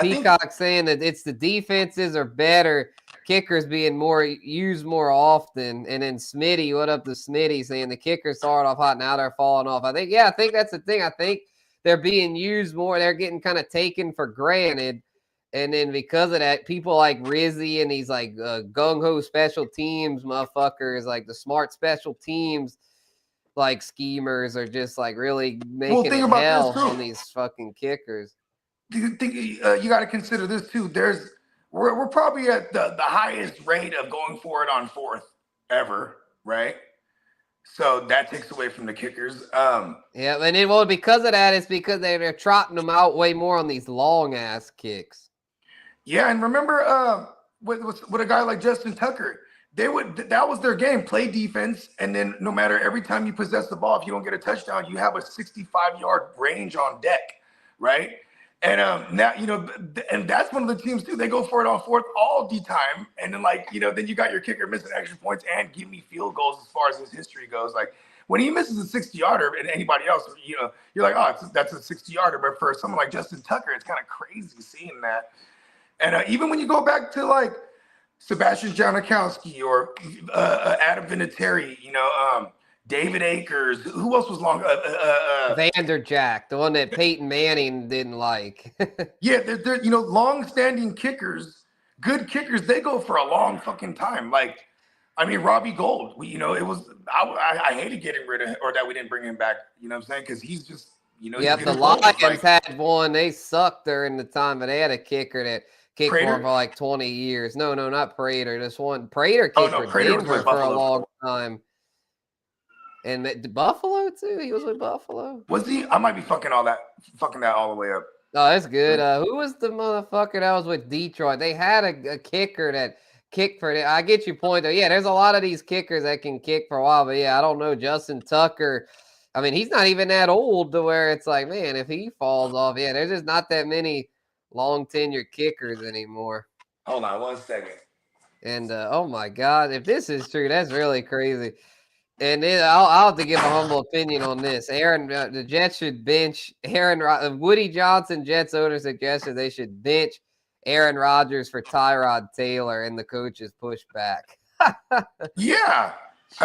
Peacock saying that it's the defenses are better, kickers being used more often. And then Smitty, what up to Smitty, saying the kickers started off hot, now they're falling off. I think that's the thing. I think they're being used more. They're getting kind of taken for granted. And then because of that, people like Rizzi and these like gung-ho special teams motherfuckers, like the smart special teams, like schemers are just like really making it hell on these fucking kickers. Do you think you got to consider this too? We're probably at the highest rate of going for it on fourth ever, right? So that takes away from the kickers. Yeah, and then because of that, it's because they're trotting them out way more on these long ass kicks. Yeah, and remember with a guy like Justin Tucker, that was their game, play defense, and then no matter every time you possess the ball, if you don't get a touchdown, you have a 65-yard range on deck, right? And now, and that's one of the teams too. They go for it on fourth all the time. And then then you got your kicker missing extra points and give me field goals as far as his history goes. Like when he misses a 60-yarder and anybody else, you're like, oh, that's a 60-yarder. But for someone like Justin Tucker, it's kind of crazy seeing that. And even when you go back to like Sebastian Janikowski or Adam Vinatieri, David Akers, who else was long? Vanderjack, the one that Peyton Manning didn't like. Yeah, they're long-standing kickers, good kickers. They go for a long fucking time. Like, I mean, Robbie Gold. It was I hated getting rid of, or that we didn't bring him back. You know what I'm saying? Because he's just Yep, the Lions had one. They sucked during the time, but they had a kicker that kicked for him for like 20 years. No, not Prater. This one Prater kicked for Denver for a long time. And Buffalo too. He was with Buffalo. Was he? I might be fucking that all the way up. Oh, that's good. Who was the motherfucker that was with Detroit? They had a kicker that kicked for it. I get your point though. Yeah, there's a lot of these kickers that can kick for a while, but yeah, I don't know. Justin Tucker. I mean, he's not even that old to where it's like, man, if he falls off, yeah, there's just not that many long tenure kickers anymore. Hold on 1 second. And oh my God, if this is true, that's really crazy. And then I'll have to give a humble opinion on this. The Jets should bench Woody Johnson. Jets owner suggested they should bench Aaron Rodgers for Tyrod Taylor, and the coaches push back. Yeah,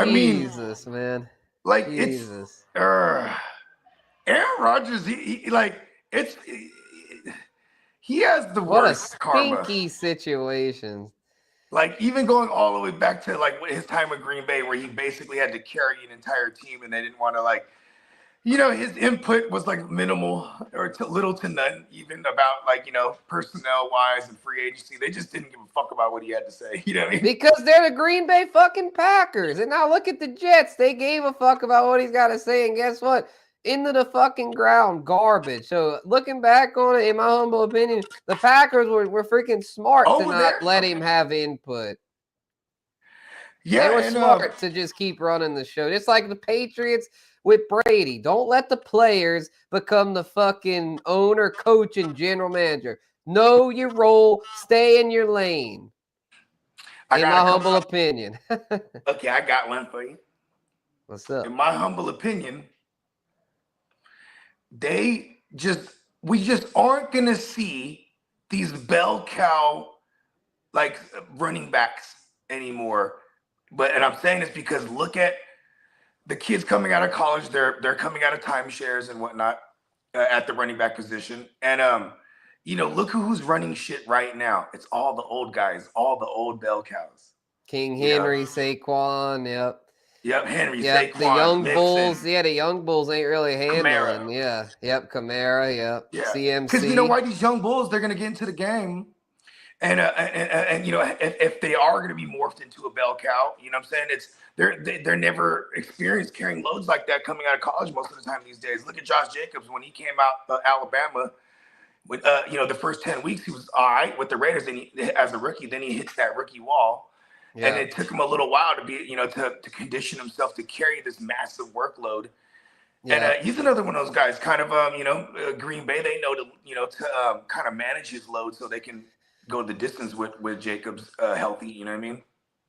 Jesus, man. Like Jesus. Aaron Rodgers. he has the What a worst karma. stinky situation. Like, even going all the way back to like his time with Green Bay, where he basically had to carry an entire team, and they didn't want to like, his input was like minimal or little to none, even about like, personnel wise and free agency. They just didn't give a fuck about what he had to say. You know what I mean? Because they're the Green Bay fucking Packers. And now look at the Jets. They gave a fuck about what he's got to say. And guess what? Into the fucking ground, garbage. So looking back on it, in my humble opinion, the Packers were freaking smart to not let him have input. Yeah, they were smart to just keep running the show. Just like the Patriots with Brady. Don't let the players become the fucking owner, coach, and general manager. Know your role. Stay in your lane. In my humble opinion. Okay, I got one for you. What's up? In my humble opinion, we just aren't going to see these bell cow like running backs anymore. And I'm saying this because look at the kids coming out of college. They're coming out of timeshares and whatnot at the running back position. And look who's running shit right now. It's all the old guys, all the old bell cows. King Henry, Saquon, yep. Yep, Henry, yep. Saquon, the young Mixon. Bulls, the young Bulls ain't really handling. Kamara. Yeah, yep, Kamara, yep. Yeah. CMC. Because you know why these young Bulls, they're going to get into the game. And if they are going to be morphed into a bell cow, you know what I'm saying? They're never experienced carrying loads like that coming out of college most of the time these days. Look at Josh Jacobs when he came out Alabama. With the first 10 weeks he was all right with the Raiders, and as a rookie, then he hits that rookie wall. Yeah. And it took him a little while to be, to condition himself to carry this massive workload. Yeah. And he's another one of those guys, kind of, Green Bay, they know to kind of manage his load so they can go the distance with Jacobs healthy. You know what I mean?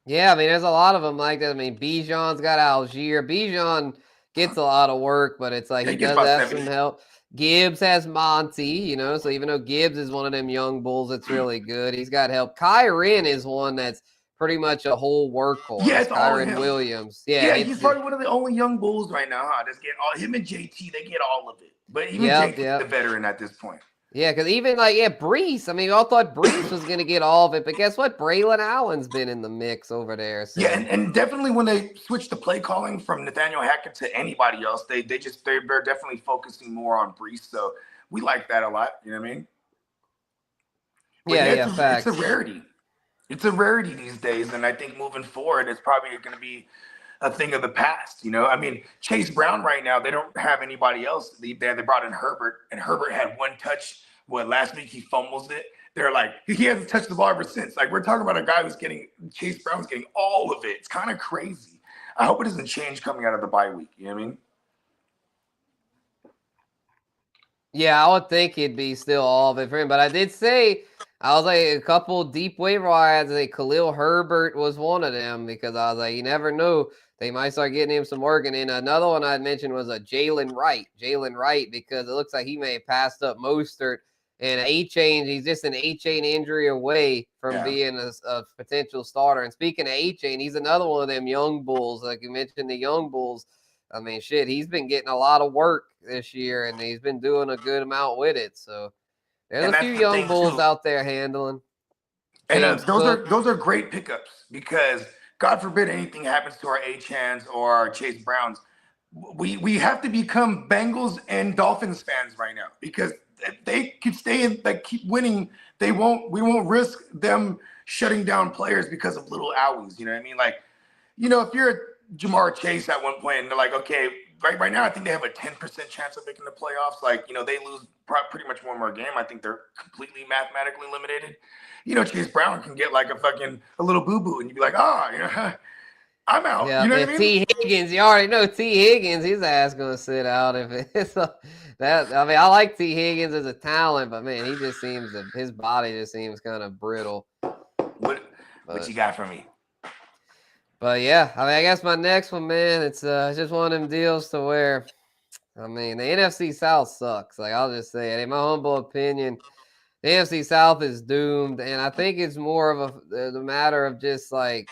Yeah, I mean, there's a lot of them like that. I mean, Bijan's got Algier. Bijan gets a lot of work, but it's like he does have 70. Some help. Gibbs has Monty, so even though Gibbs is one of them young bulls that's really good, he's got help. Kyren is one that's pretty much a whole workhorse. Yeah, it's Kyren Williams. Yeah, he's probably one of the only young bulls right now, huh? That's getting him and JT, they get all of it. But even JT's the veteran at this point. Yeah, because even Breece, I mean, we all thought Breece was going to get all of it, but guess what? Braylon Allen's been in the mix over there. So. Yeah, and definitely when they switched the play calling from Nathaniel Hackett to anybody else, they're definitely focusing more on Breece. So we like that a lot. You know what I mean? But facts. It's a rarity. It's a rarity these days, and I think moving forward, it's probably going to be a thing of the past. I mean, Chase Brown right now, they don't have anybody else. They brought in Herbert, and Herbert had one touch. Last week he fumbles it. They're like, he hasn't touched the ball ever since. Like, we're talking about a guy who's Chase Brown's getting all of it. It's kind of crazy. I hope it doesn't change coming out of the bye week. You know what I mean? Yeah, I would think it'd be still all of it for him. But I did say, I was like, a couple deep waiver wires. Khalil Herbert was one of them because I was like, you never know. They might start getting him some work. And then another one I mentioned was a Jalen Wright, because it looks like he may have passed up Mostert and A-Chain. He's just an A-Chain injury away from being a potential starter. And speaking of A-Chain, he's another one of them young bulls. Like you mentioned, the young bulls. I mean, shit, he's been getting a lot of work this year, and he's been doing a good amount with it. So there's a few young bulls out there handling. And those are great pickups because God forbid anything happens to our A-Chans or our Chase Browns. We have to become Bengals and Dolphins fans right now because if they can stay in, keep winning, we won't risk them shutting down players because of little owies. You know what I mean? Like, if you're Jamar Chase at one point and they're like, okay, right now I think they have a 10% chance of making the playoffs. Like, they lose pretty much one more game. I think they're completely mathematically eliminated. Chase Brown can get like a little boo-boo and you'd be like, I'm out. Yeah, you know what I mean? T. Higgins, you already know T. Higgins, his ass gonna sit out if it's that. I mean, I like T. Higgins as a talent, but man, his body just seems kind of brittle. What you got for me? But yeah, I mean, I guess my next one, man, it's just one of them deals to where, I mean, the NFC South sucks. Like, I'll just say it. In my humble opinion, the NFC South is doomed, and I think it's more of the matter of just like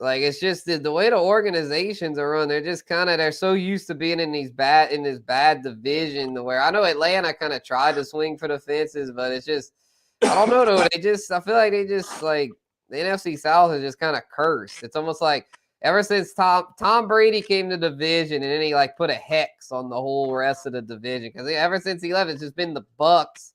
Like, it's just the way the organizations are run. They're so used to being in this bad division where I know Atlanta kind of tried to swing for the fences, but it's just, I don't know though. I feel like they just like the NFC South is just kind of cursed. It's almost like ever since Tom Brady came to the division and then he like put a hex on the whole rest of the division because ever since he left, it's just been the Bucks.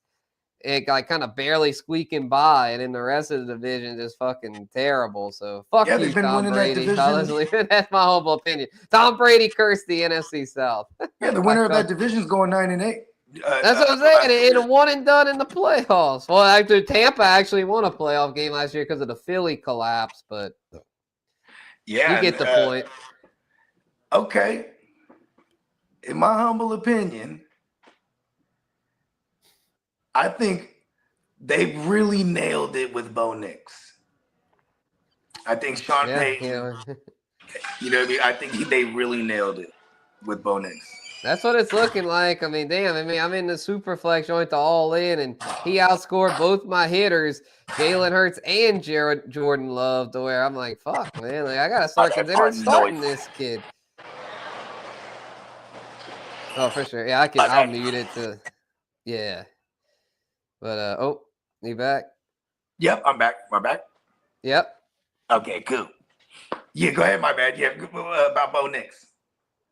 It like kind of barely squeaking by, and then the rest of the division is fucking terrible. So fuck Yeah, you, they've been Tom winning Brady. that division. That's my humble opinion. Tom Brady cursed the NFC South. Yeah, the winner of that division's going 9-8. That's what I'm saying. And one and done in the playoffs. Well, actually, Tampa actually won a playoff game last year because of the Philly collapse, but yeah, you get the point. Okay. In my humble opinion, I think they really nailed it with Bo Nix. I think Sean Payton, you know what I mean? I think they really nailed it with Bo Nix. That's what it's looking like. I mean, damn. I mean, I'm in the super flex joint to all in, and he outscored both my hitters, Jalen Hurts and Jordan Love, to where I'm like, fuck, man. Like, I got to start considering starting this kid. Oh, for sure. Yeah, I'll mute it to, yeah. But, you back? Yep, I'm back. Am I back? Yep. Okay, cool. Yeah, go ahead, my bad. Yeah, about Bo Nix.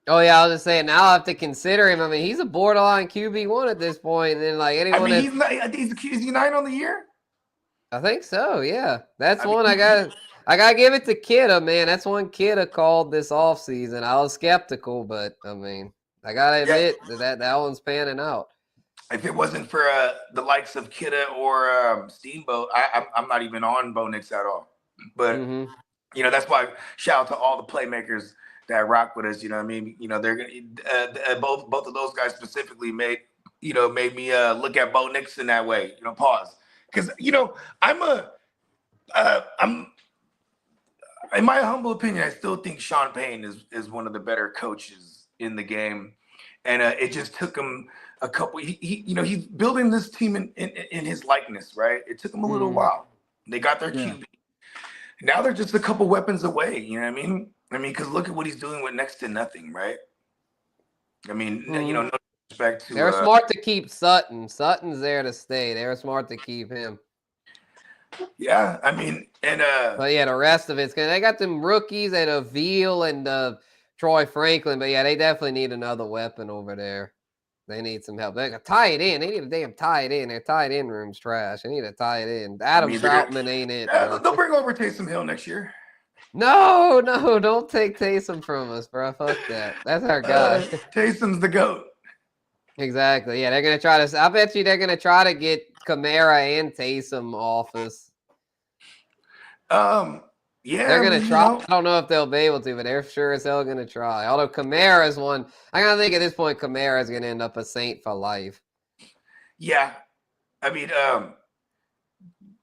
Oh, yeah, I was just saying, now I have to consider him. I mean, he's a borderline QB1 at this point. And then, like, anyone is he 9 on the year? I think so, yeah. That's one I got to give it to Kidda, man. That's one Kidda called this offseason. I was skeptical, but, I mean, I got to admit that one's panning out. If it wasn't for the likes of Kidda or Steamboat, I'm not even on Bo Nix at all. But, you know, that's why shout out to all the playmakers that rock with us. You know what I mean? You know, they're gonna both of those guys specifically made me look at Bo Nix in that way. You know, pause. Because, you know, I'm in my humble opinion, I still think Sean Payton is one of the better coaches in the game. And it just took him a couple. He's building this team in his likeness, right? It took him a little while. They got their QB. Now they're just a couple weapons away. You know what I mean? Because look at what he's doing with next to nothing, right? I mean, you know, no respect to. They're smart to keep Sutton. Sutton's there to stay. They were smart to keep him. Yeah, I mean, and but yeah, the rest of it's because they got them rookies at Avil and Troy Franklin. But yeah, they definitely need another weapon over there. They need some help. They got tight end. They need a damn tight end. Their tight end room's trash. They need a tight end. Adam Troutman ain't it. They'll bring over Taysom Hill next year. No, don't take Taysom from us, bro. Fuck that. That's our guy. Taysom's the GOAT. Exactly. Yeah, they're gonna try to. I bet you they're gonna try to get Kamara and Taysom off us. Yeah, they're gonna try. I don't know if they'll be able to, but they're sure as hell gonna try. Although Kamara's one, I gotta think at this point Kamara's gonna end up a Saint for life. Yeah, I mean,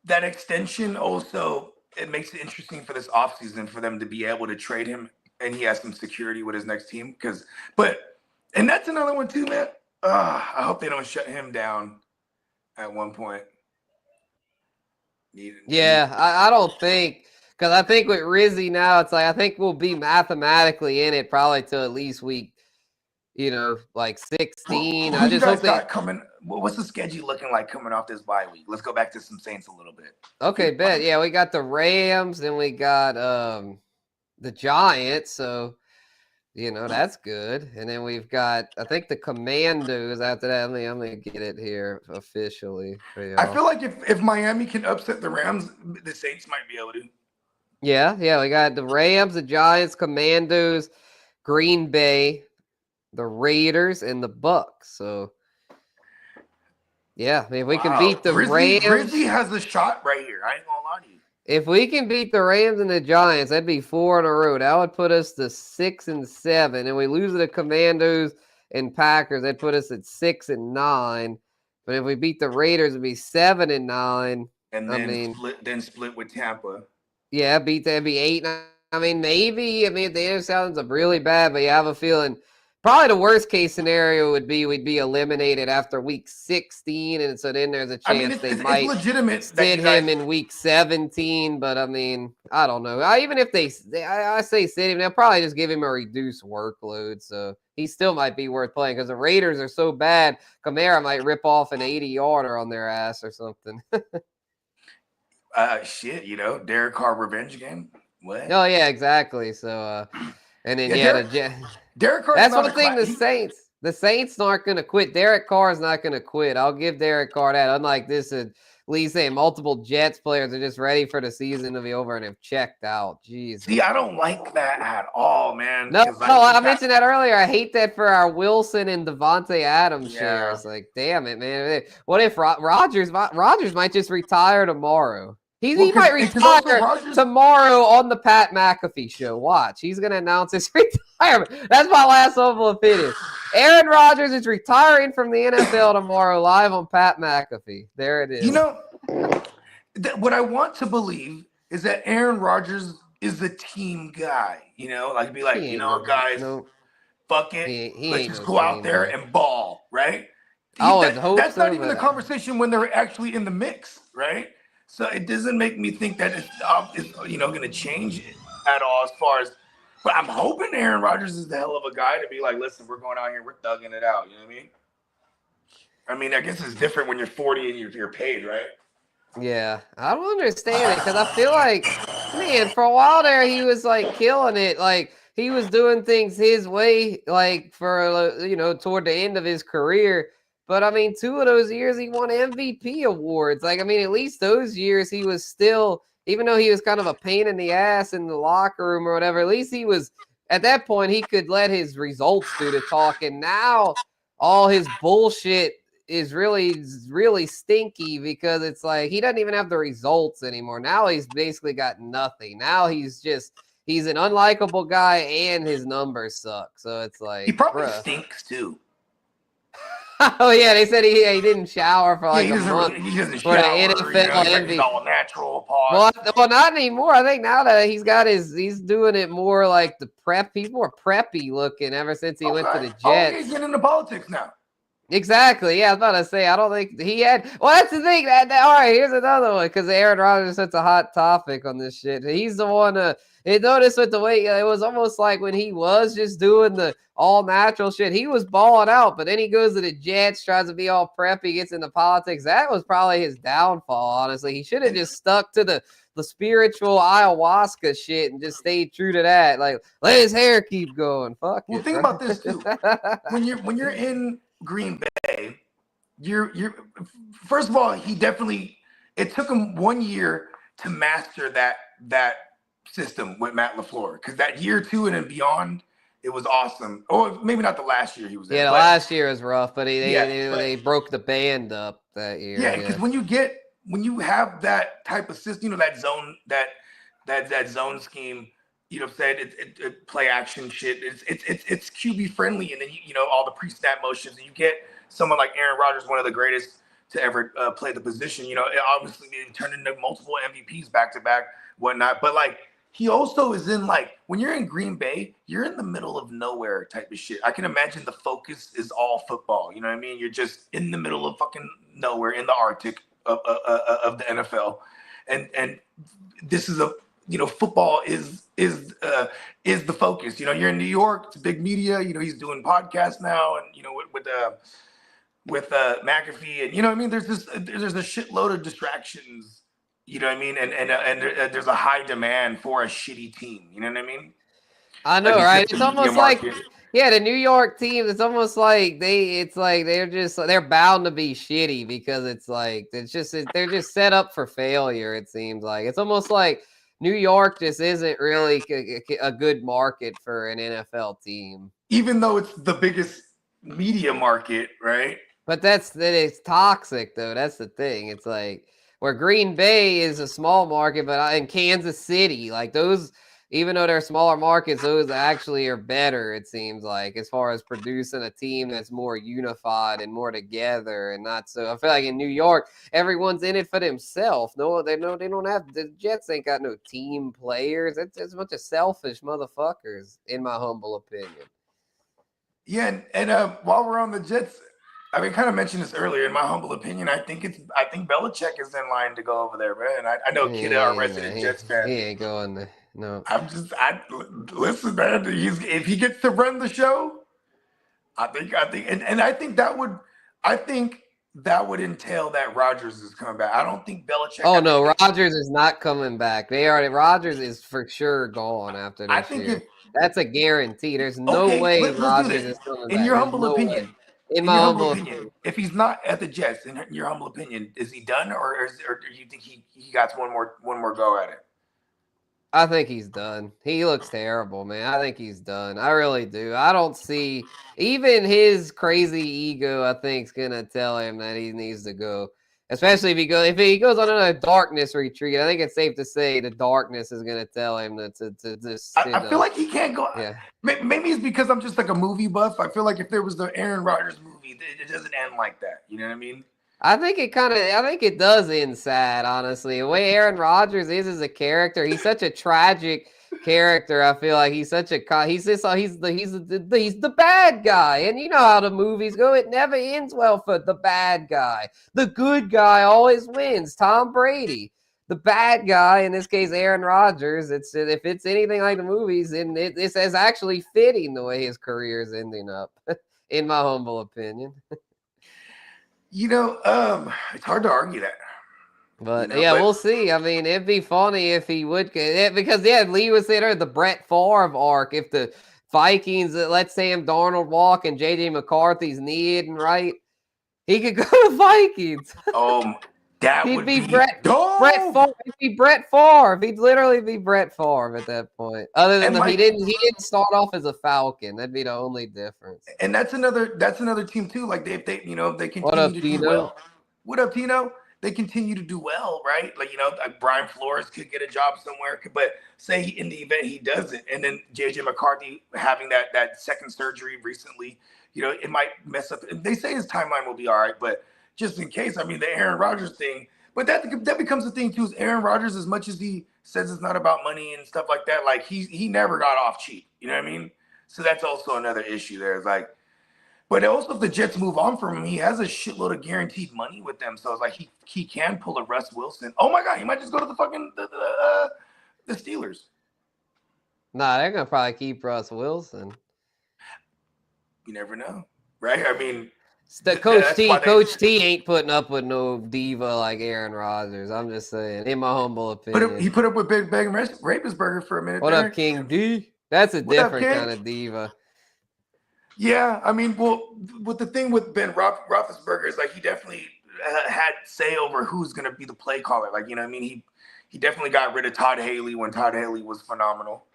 that extension also it makes it interesting for this offseason for them to be able to trade him, and he has some security with his next team. And that's another one too, man. I hope they don't shut him down at one point. I don't think. Because I think with Rizzi now, it's like I think we'll be mathematically in it probably till at least week, like 16. I just hope got coming. What's the schedule looking like coming off this bye week? Let's go back to some Saints a little bit. Okay, bet. Yeah, we got the Rams, then we got the Giants, so that's good. And then we've got I think the Commandos after that. I'm gonna get it here officially. I feel like if Miami can upset the Rams, the Saints might be able to. Yeah, we got the Rams, the Giants, Commandos, Green Bay, the Raiders, and the Bucks. So, yeah, if we can beat the Rams. Rizzi has a shot right here. I ain't gonna lie to you. If we can beat the Rams and the Giants, that'd be 4 in a row. That would put us to 6-7. And we lose to the Commandos and Packers, that'd put us at 6-9. But if we beat the Raiders, it'd be 7-9. And then split with Tampa. Yeah, beat that. It'd be 8. I mean, maybe. I mean, if the NFC sounds really bad, but yeah, I have a feeling Probably the worst case scenario would be we'd be eliminated after week 16, and so then there's a chance it's might legitimate sit him in week 17. But I mean, I don't know. Even if I say sit him, they'll probably just give him a reduced workload, so he still might be worth playing because the Raiders are so bad. Kamara might rip off an 80-yarder on their ass or something. Shit, Derek Carr revenge game. What? Oh yeah, exactly. So, and then Derek Carr. That's one thing. The Saints aren't going to quit. Derek Carr is not going to quit. I'll give Derek Carr that. Unlike this, Lee saying multiple Jets players are just ready for the season to be over and have checked out. Jeez. See, I don't like that at all, man. No, I mentioned that earlier. I hate that for our Wilson and Devontae Adams shares. Like, damn it, man. What if Rodgers might just retire tomorrow? He might retire tomorrow on the Pat McAfee show. Watch. He's going to announce his retirement. That's my last humble opinion. Aaron Rodgers is retiring from the NFL tomorrow live on Pat McAfee. There it is. What I want to believe is that Aaron Rodgers is the team guy. Be like, guys, fuck it. Let's just go out there and ball, right? That's not even the conversation when they're actually in the mix, right? So it doesn't make me think that it's going to change at all as far as. But I'm hoping Aaron Rodgers is the hell of a guy to be like, listen, we're going out here, we're thugging it out. You know what I mean? I guess it's different when you're 40 and you're paid, right? Yeah, I don't understand it because I feel like, man, for a while there he was like killing it, like he was doing things his way, like for toward the end of his career. But I mean, 2 of those years he won MVP awards. Like, I mean, at least those years he was still, even though he was kind of a pain in the ass in the locker room or whatever, at least he was, at that point, he could let his results do the talking. Now all his bullshit is really, really stinky because it's like he doesn't even have the results anymore. Now he's basically got nothing. Now he's an unlikable guy and his numbers suck. So it's like he probably stinks too. Oh yeah, they said he didn't shower for like a month. He doesn't for shower. The NFL MVP. He's all natural. Pause. Well, not anymore. I think now that he's doing it more like the prep. He's more preppy looking ever since he went to the Jets. Oh, he's getting into politics now. Exactly. Yeah, I was about to say. I don't think he had. Well, that's the thing. All right, here's another one because Aaron Rodgers is such a hot topic on this shit. He's the one. Notice with the way it was almost like when he was just doing the all natural shit, he was balling out. But then he goes to the Jets, tries to be all preppy, gets into politics. That was probably his downfall. Honestly, he should have just stuck to the spiritual ayahuasca shit and just stayed true to that. Like, let his hair keep going. Fuck. Well, think about this too. when you're in Green Bay, you're first of all, it took him 1 year to master that system with Matt LaFleur, because that year 2 and beyond, it was awesome. Or maybe not the last year he was in. Yeah, the last year was rough, but they broke the band up that year. Yeah, because when you have that type of system, that zone that zone scheme, it play action shit. It's QB friendly, and then all the pre-snap motions, and you get someone like Aaron Rodgers, one of the greatest to ever play the position. Obviously it turned into multiple MVPs back to back, whatnot. But like, he also is in, like, when you're in Green Bay, you're in the middle of nowhere type of shit. I can imagine the focus is all football. You know what I mean? You're just in the middle of fucking nowhere in the Arctic of the NFL, and this is football is the focus. You're in New York, it's big media. He's doing podcasts now, and with McAfee, and what I mean. There's a shitload of distractions. You know what I mean? And there's a high demand for a shitty team. You know what I mean? I know, right? It's almost like, the New York team. It's almost like they're bound to be shitty because they're just set up for failure. It seems like it's almost like New York just isn't really a good market for an NFL team, even though it's the biggest media market, right? But it's toxic though. That's the thing. It's like, where Green Bay is a small market, but in Kansas City, like those, even though they're smaller markets, those actually are better, it seems like, as far as producing a team that's more unified and more together and not so. I feel like in New York, everyone's in it for themselves. No, they don't have, the Jets ain't got no team players. It's a bunch of selfish motherfuckers, in my humble opinion. Yeah, and while we're on the Jets, I mean, kind of mentioned this earlier. In my humble opinion, I think Belichick is in line to go over there, man. I know Kid, our resident Jets fan. He ain't going there. No. Listen, man. If he gets to run the show, I think, and I think that would entail that Rodgers is coming back. I don't think Belichick. Oh no, Rodgers is not coming back. Rodgers is for sure gone after this year. That's a guarantee. There's no way Rodgers is coming back. In your humble opinion, in my humble opinion, if he's not at the Jets, in your humble opinion, is he done, or do you think he got one more go at it? I think he's done. He looks terrible, man. I think he's done. I really do. I don't see even his crazy ego. I think is gonna tell him that he needs to go. Especially if he goes on another darkness retreat. I think it's safe to say the darkness is gonna tell him that to just. I feel like he can't go. Yeah. Maybe it's because I'm just like a movie buff. I feel like if there was the Aaron Rodgers movie, it doesn't end like that. You know what I mean? I think it does end sad, honestly. The way Aaron Rodgers is as a character, he's such a tragic character. I feel like he's the bad guy. And you know how the movies go, it never ends well for the bad guy. The good guy always wins. Tom Brady. The bad guy, in this case, Aaron Rodgers, if it's anything like the movies, and it's actually fitting the way his career is ending up, in my humble opinion. You know, it's hard to argue that. But we'll see. I mean, it'd be funny if he would, because Lee was saying the Brett Favre arc. If the Vikings let Sam Darnold walk and JJ McCarthy's knee isn't right, he could go to Vikings. He'd be Brett Favre. He'd be Brett Favre. He'd literally be Brett Favre at that point. Other than he didn't start off as a Falcon. That'd be the only difference. And that's another team too. Like they continue to do well. What up, Tino? They continue to do well, right? Like like Brian Flores could get a job somewhere, but say in the event he doesn't, and then JJ McCarthy having that second surgery recently, it might mess up. They say his timeline will be all right, but just in case, I mean, the Aaron Rodgers thing, but that becomes the thing too. Is Aaron Rodgers, as much as he says it's not about money and stuff like that, like he never got off cheap. You know what I mean? So that's also another issue there. It's like, but also if the Jets move on from him, he has a shitload of guaranteed money with them. So it's like he can pull a Russ Wilson. Oh my God, he might just go to the fucking the Steelers. Nah, they're gonna probably keep Russ Wilson. You never know, right? I mean. Coach T ain't putting up with no diva like Aaron Rodgers. I'm just saying, in my humble opinion. He put up with Big Bang Rapensberger for a minute. What up, King D? That's a different kind of diva. Yeah, I mean, well, with the thing with Ben Roethlisberger is like he definitely had say over who's going to be the play caller. Like, you know what I mean? He definitely got rid of Todd Haley when Todd Haley was phenomenal.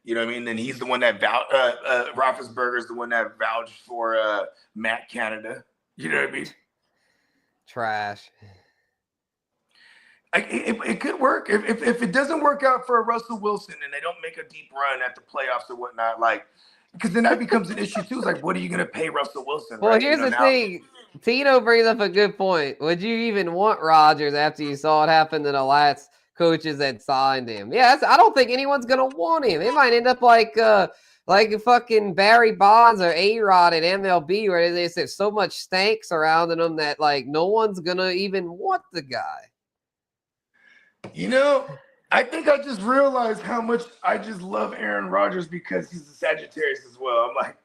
You know what I mean? Then he's the one that Roethlisberger is the one that vouched for Matt Canada. You know what I mean? Trash. Like it could work if it doesn't work out for Russell Wilson and they don't make a deep run at the playoffs or whatnot. Like, because then that becomes an issue too. It's like, what are you going to pay Russell Wilson? Well, here's the thing. Tino brings up a good point. Would you even want Rodgers after you saw it happen to the last coaches that signed him? Yeah, I don't think anyone's gonna want him. It might end up like fucking Barry Bonds or A-Rod at MLB, where they said so much stank surrounding him that like no one's gonna even want the guy. I think I just realized how much I just love Aaron Rodgers because he's a Sagittarius as well. I'm like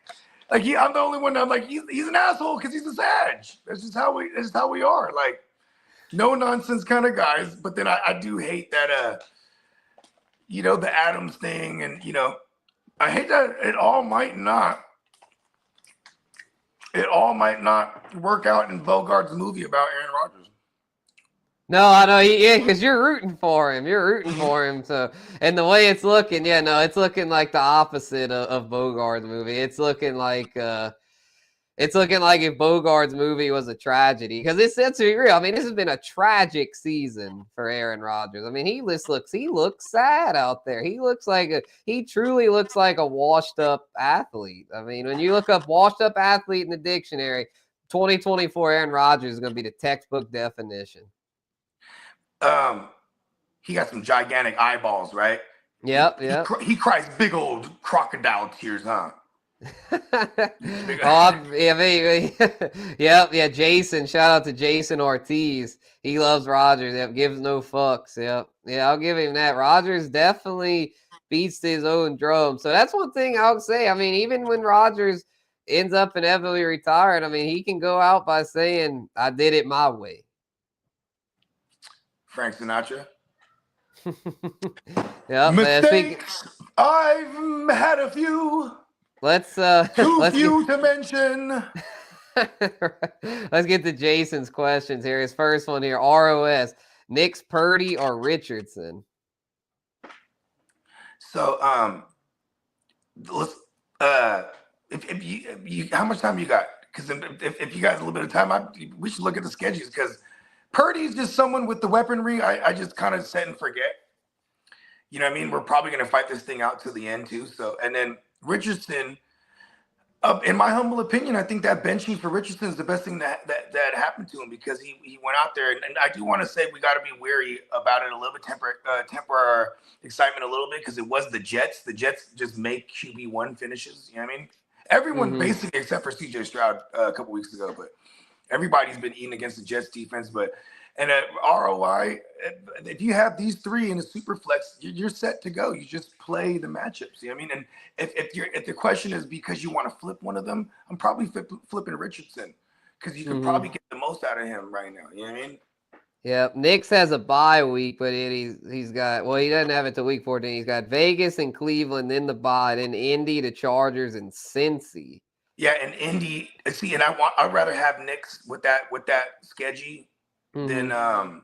I'm the only one. I'm like he's an asshole because he's a Sag. That's just how we are. Like. No nonsense kind of guys, but then I do hate that the Adams thing, and I hate that it all might not work out in Bogard's movie about Aaron Rodgers. No, I know, because you're rooting for him. You're rooting for him. So, and the way it's looking, it's looking like the opposite of Bogard's movie. It's looking like if Bogard's movie was a tragedy, because let's be real. I mean, this has been a tragic season for Aaron Rodgers. I mean, he looks sad out there. He truly looks like a washed up athlete. I mean, when you look up washed up athlete in the dictionary, 2024 Aaron Rodgers is going to be the textbook definition. He got some gigantic eyeballs, right? Yep. He cries big old crocodile tears, huh? Yeah, Jason. Shout out to Jason Ortiz. He loves Rodgers. Yep, gives no fucks. Yep. Yeah, I'll give him that. Rodgers definitely beats his own drum. So that's one thing I would say. I mean, even when Rodgers ends up inevitably retired, I mean, he can go out by saying, I did it my way. Frank Sinatra. Yeah, mistakes. I've had a few. Too few to mention. Let's get to Jason's questions here. His first one here: ROS, Knicks, Purdy, or Richardson? So, let's. If you, how much time you got? Because if you got a little bit of time, we should look at the schedules. Because Purdy's just someone with the weaponry. I just kind of set and forget. You know what I mean? We're probably going to fight this thing out to the end too. So, and then Richardson, in my humble opinion, I think that benching for Richardson is the best thing that happened to him, because he went out there. And I do want to say we got to be wary about it a little bit, temper our excitement a little bit, because it was the Jets. The Jets just make QB1 finishes. You know what I mean? Everyone basically, except for CJ Stroud a couple weeks ago, but everybody's been eating against the Jets defense. And at ROI, if you have these three in a super flex, you're set to go. You just play the matchups. You know what I mean? And if the question is because you want to flip one of them, I'm probably flipping Richardson, because you can probably get the most out of him right now. You know what I mean? Yeah, Knicks has a bye week, but he's got, well, he doesn't have it till week 14. He's got Vegas and Cleveland, then the bye, then Indy, the Chargers, and Cincy. Yeah, and Indy. See, and I'd rather have Knicks with that schedule. Then and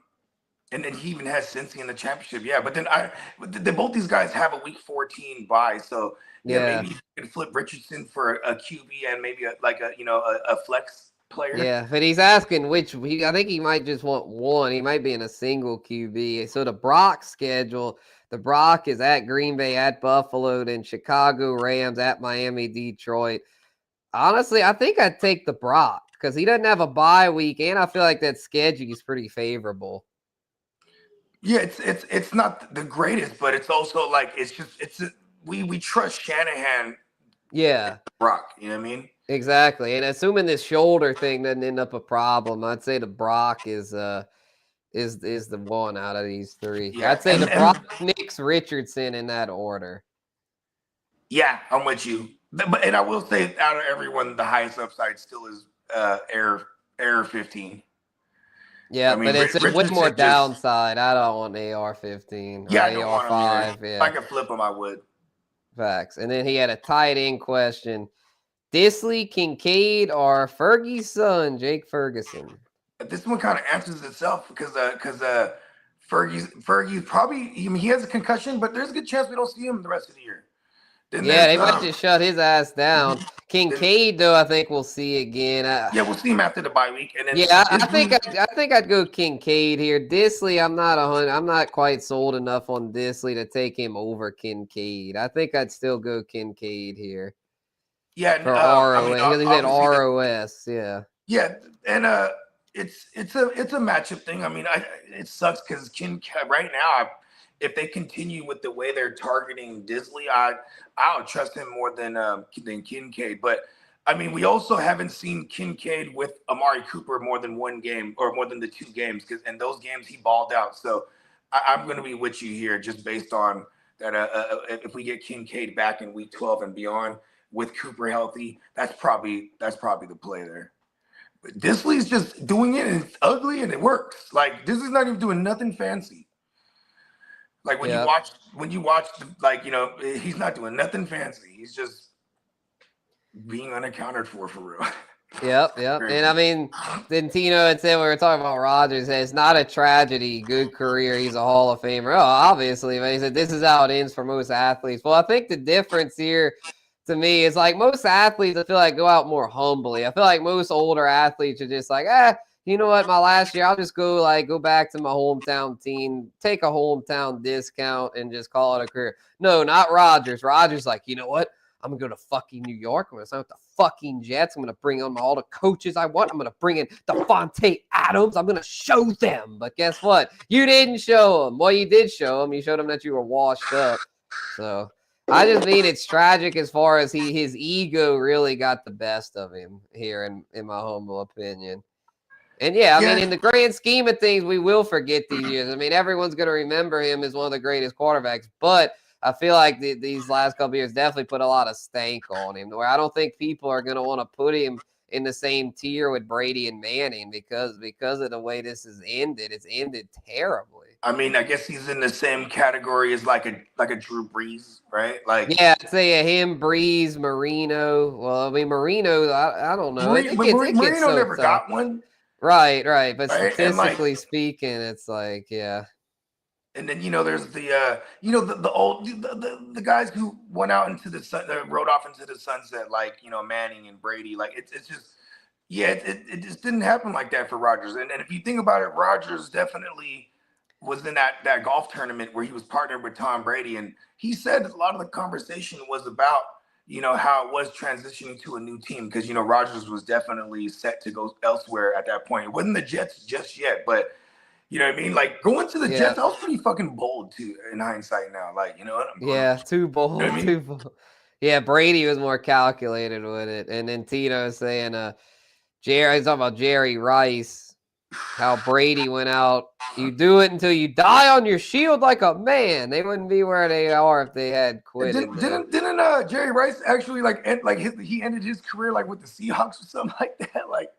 then he even has Cincy in the championship. Yeah, but then both these guys have a week 14 bye, so maybe you can flip Richardson for a QB and maybe a flex player. Yeah, but he's asking which. I think he might just want one. He might be in a single QB. So the Brock schedule. The Brock is at Green Bay, at Buffalo, then Chicago, Rams, at Miami, Detroit. Honestly, I think I'd take the Brock, because he doesn't have a bye week, and I feel like that schedule is pretty favorable. Yeah, it's not the greatest, but it's also like we trust Shanahan. Yeah, Brock, you know what I mean? Exactly, and assuming this shoulder thing doesn't end up a problem, I'd say the Brock is the one out of these three. Yeah, I'd say the Brock, Knicks, Richardson in that order. Yeah, I'm with you. And I will say, out of everyone, the highest upside still is Air 15. Yeah, I mean, but it's with more downside. I don't want AR 15. Yeah, I don't want AR 5. Yeah. If I could flip him, I would. Facts. And then he had a tight end question: Disley, Kincaid, or Fergie's son, Jake Ferguson? This one kind of answers itself, because Fergie's probably, he has a concussion, but there's a good chance we don't see him the rest of the year. Yeah, they might just shut his ass down. Kincaid, though, I think we'll see again. Yeah, we'll see him after the bye week. And then I think I'd go Kincaid here. Disley, I'm not quite sold enough on Disley to take him over Kincaid. I think I'd still go Kincaid here. Yeah, for ROS. Because he said ROS. Yeah. Yeah, and it's a matchup thing. I mean, it sucks because Kincaid right now, if they continue with the way they're targeting Disley, I'll trust him more than Kincaid. But I mean, we also haven't seen Kincaid with Amari Cooper more than one game, or more than the 2 games, because in those games he balled out. So I'm going to be with you here, just based on that. If we get Kincaid back in week 12 and beyond with Cooper healthy, that's probably the play there. But Disley's just doing it, and it's ugly, and it works. Like, Disley's not even doing nothing fancy. Like when you watch, like, he's not doing nothing fancy. He's just being unaccounted for real. Yep. And I mean, then Tino had said, we were talking about Rodgers, it's not a tragedy. Good career. He's a Hall of Famer. Oh, obviously, but he said this is how it ends for most athletes. Well, I think the difference here to me is, like, most athletes, I feel like, go out more humbly. I feel like most older athletes are just like, you know what, my last year, I'll just go back to my hometown team, take a hometown discount, and just call it a career. No, not Rodgers. Rodgers like, you know what? I'm going to go to fucking New York. I'm going to sign with the fucking Jets. I'm going to bring on all the coaches I want. I'm going to bring in Devontae Adams. I'm going to show them. But guess what? You didn't show them. Well, you did show them. You showed them that you were washed up. So I just mean it's tragic as far as his ego really got the best of him here, in my humble opinion. And yeah, I mean, in the grand scheme of things, we will forget these years. I mean, everyone's going to remember him as one of the greatest quarterbacks, but I feel like these last couple of years definitely put a lot of stank on him, where I don't think people are going to want to put him in the same tier with Brady and Manning because of the way this has ended. It's ended terribly. I mean, I guess he's in the same category as like a Drew Brees, right? Like, yeah, I'd say him, Breeze, Marino. Well, I mean, Marino, I don't know. Marino so never tough. got one. Right. But right? statistically speaking, it's like, yeah. And then there's the the guys who went out into the sun, rode off into the sunset, like Manning and Brady. Like it's just it just didn't happen like that for Rodgers. And if you think about it, Rodgers definitely was in that golf tournament where he was partnered with Tom Brady, and he said a lot of the conversation was about how it was transitioning to a new team because Rodgers was definitely set to go elsewhere at that point. It wasn't the Jets just yet, but you know what I mean? Like going to the Jets, I was pretty fucking bold too in hindsight now. Like, too bold, too bold. Yeah, Brady was more calculated with it. And then Tito saying he's talking about Jerry Rice, how Brady went out. You do it until you die on your shield like a man. They wouldn't be where they are if they had quit. Didn't Jerry Rice actually he ended his career like with the Seahawks or something like that? Like,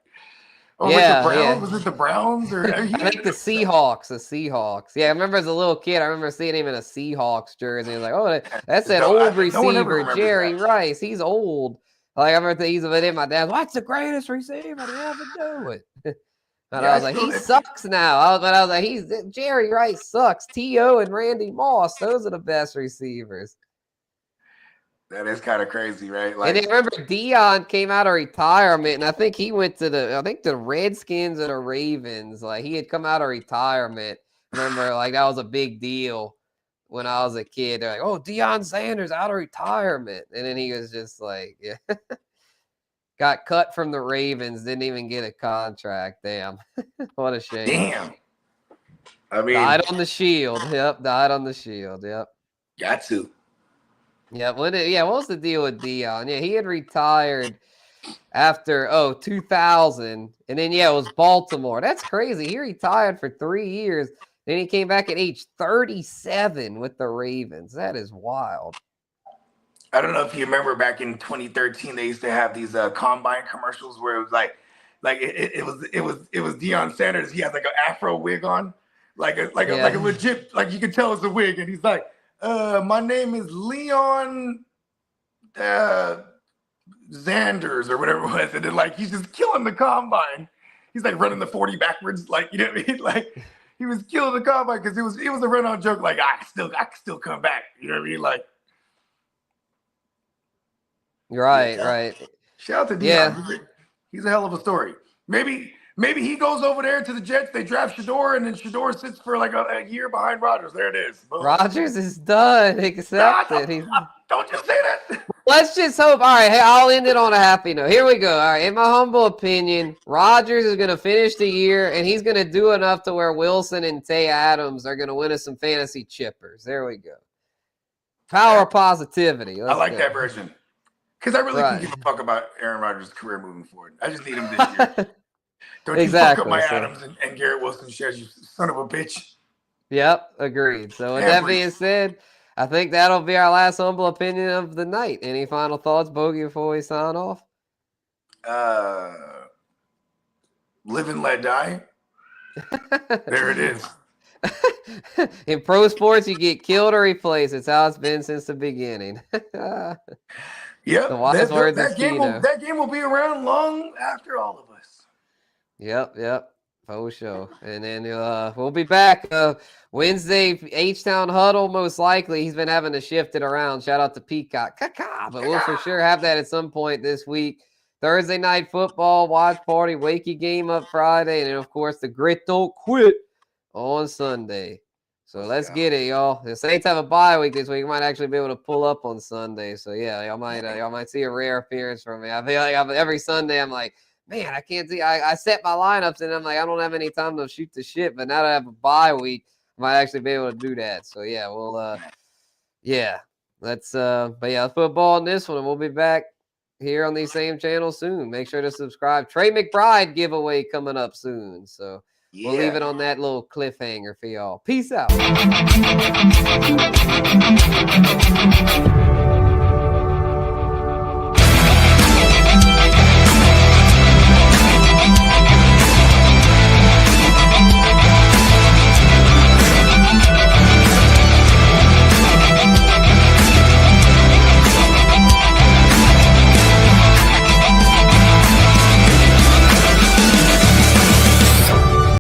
or with the Browns? Was it the Browns or I think the Seahawks? The Seahawks. Yeah, I remember as a little kid, I remember seeing him in a Seahawks jersey. I was like, oh, that's that old receiver, Jerry Rice. He's old. Like I remember he's in my dad's. What's the greatest receiver to ever do it? And I was like, he sucks now. I was like, Jerry Rice sucks. T.O. and Randy Moss, those are the best receivers. That is kind of crazy, right? Like, and then remember, Deion came out of retirement, and I think he went to the Redskins or the Ravens. Like he had come out of retirement. Remember, like that was a big deal when I was a kid. They're like, "Oh, Deion Sanders out of retirement," and then he was just like, "Yeah." Got cut from the Ravens, didn't even get a contract. Damn. What a shame. Damn. I mean, died on the shield. Yep, died on the shield. Yep. Got to. Yeah, what was the deal with Deion? Yeah, he had retired after 2000. And then it was Baltimore. That's crazy. He retired for 3 years. Then he came back at age 37 with the Ravens. That is wild. I don't know if you remember back in 2013, they used to have these combine commercials where it was like it was Deion Sanders. He has like an Afro wig on, like a legit, like you can tell it's a wig, and he's like, my name is Leon Xanders or whatever it was, and then like he's just killing the combine. He's like running the 40 backwards, like you know what I mean, like he was killing the combine because it was a run-on joke, like I can still come back, you know what I mean, like. Right. Shout out to Deion. Yeah. He's a hell of a story. Maybe he goes over there to the Jets. They draft Shador, and then Shador sits for like a year behind Rodgers. There it is. Boom. Rodgers is done. Accepted. Don't just say that. Let's just hope. All right, hey, I'll end it on a happy note. Here we go. All right, in my humble opinion, Rodgers is going to finish the year, and he's going to do enough to where Wilson and Tay Adams are going to win us some fantasy chippers. There we go. Power positivity. I like that version. Because I really can give a fuck about Aaron Rodgers' career moving forward. I just need him this year. Don't you fuck up my Adams and Garrett Wilson shares, you son of a bitch. Yep, agreed. So with that being said, I think that'll be our last humble opinion of the night. Any final thoughts, Bogey, before we sign off? Live and let die. There it is. In pro sports, you get killed or replaced. It's how it's been since the beginning. Yep, that game will be around long after all of us. Yep, for sure. And then we'll be back Wednesday, H-Town Huddle, most likely. He's been having to shift it around. Shout out to Peacock. But we'll for sure have that at some point this week. Thursday night football, watch party, wakey game up Friday, and then, of course, the Grit Don't Quit on Sunday. So let's get it, y'all. The Saints have a bye week this week. You might actually be able to pull up on Sunday. So yeah, y'all might see a rare appearance from me. I feel like every Sunday I'm like, man, I can't see. I set my lineups and I'm like, I don't have any time to shoot the shit. But now that I have a bye week, I might actually be able to do that. So yeah, we'll Let's but yeah, let's put a ball on this one, and we'll be back here on these same channels soon. Make sure to subscribe. Trey McBride giveaway coming up soon. So we'll leave it on that little cliffhanger for y'all. Peace out.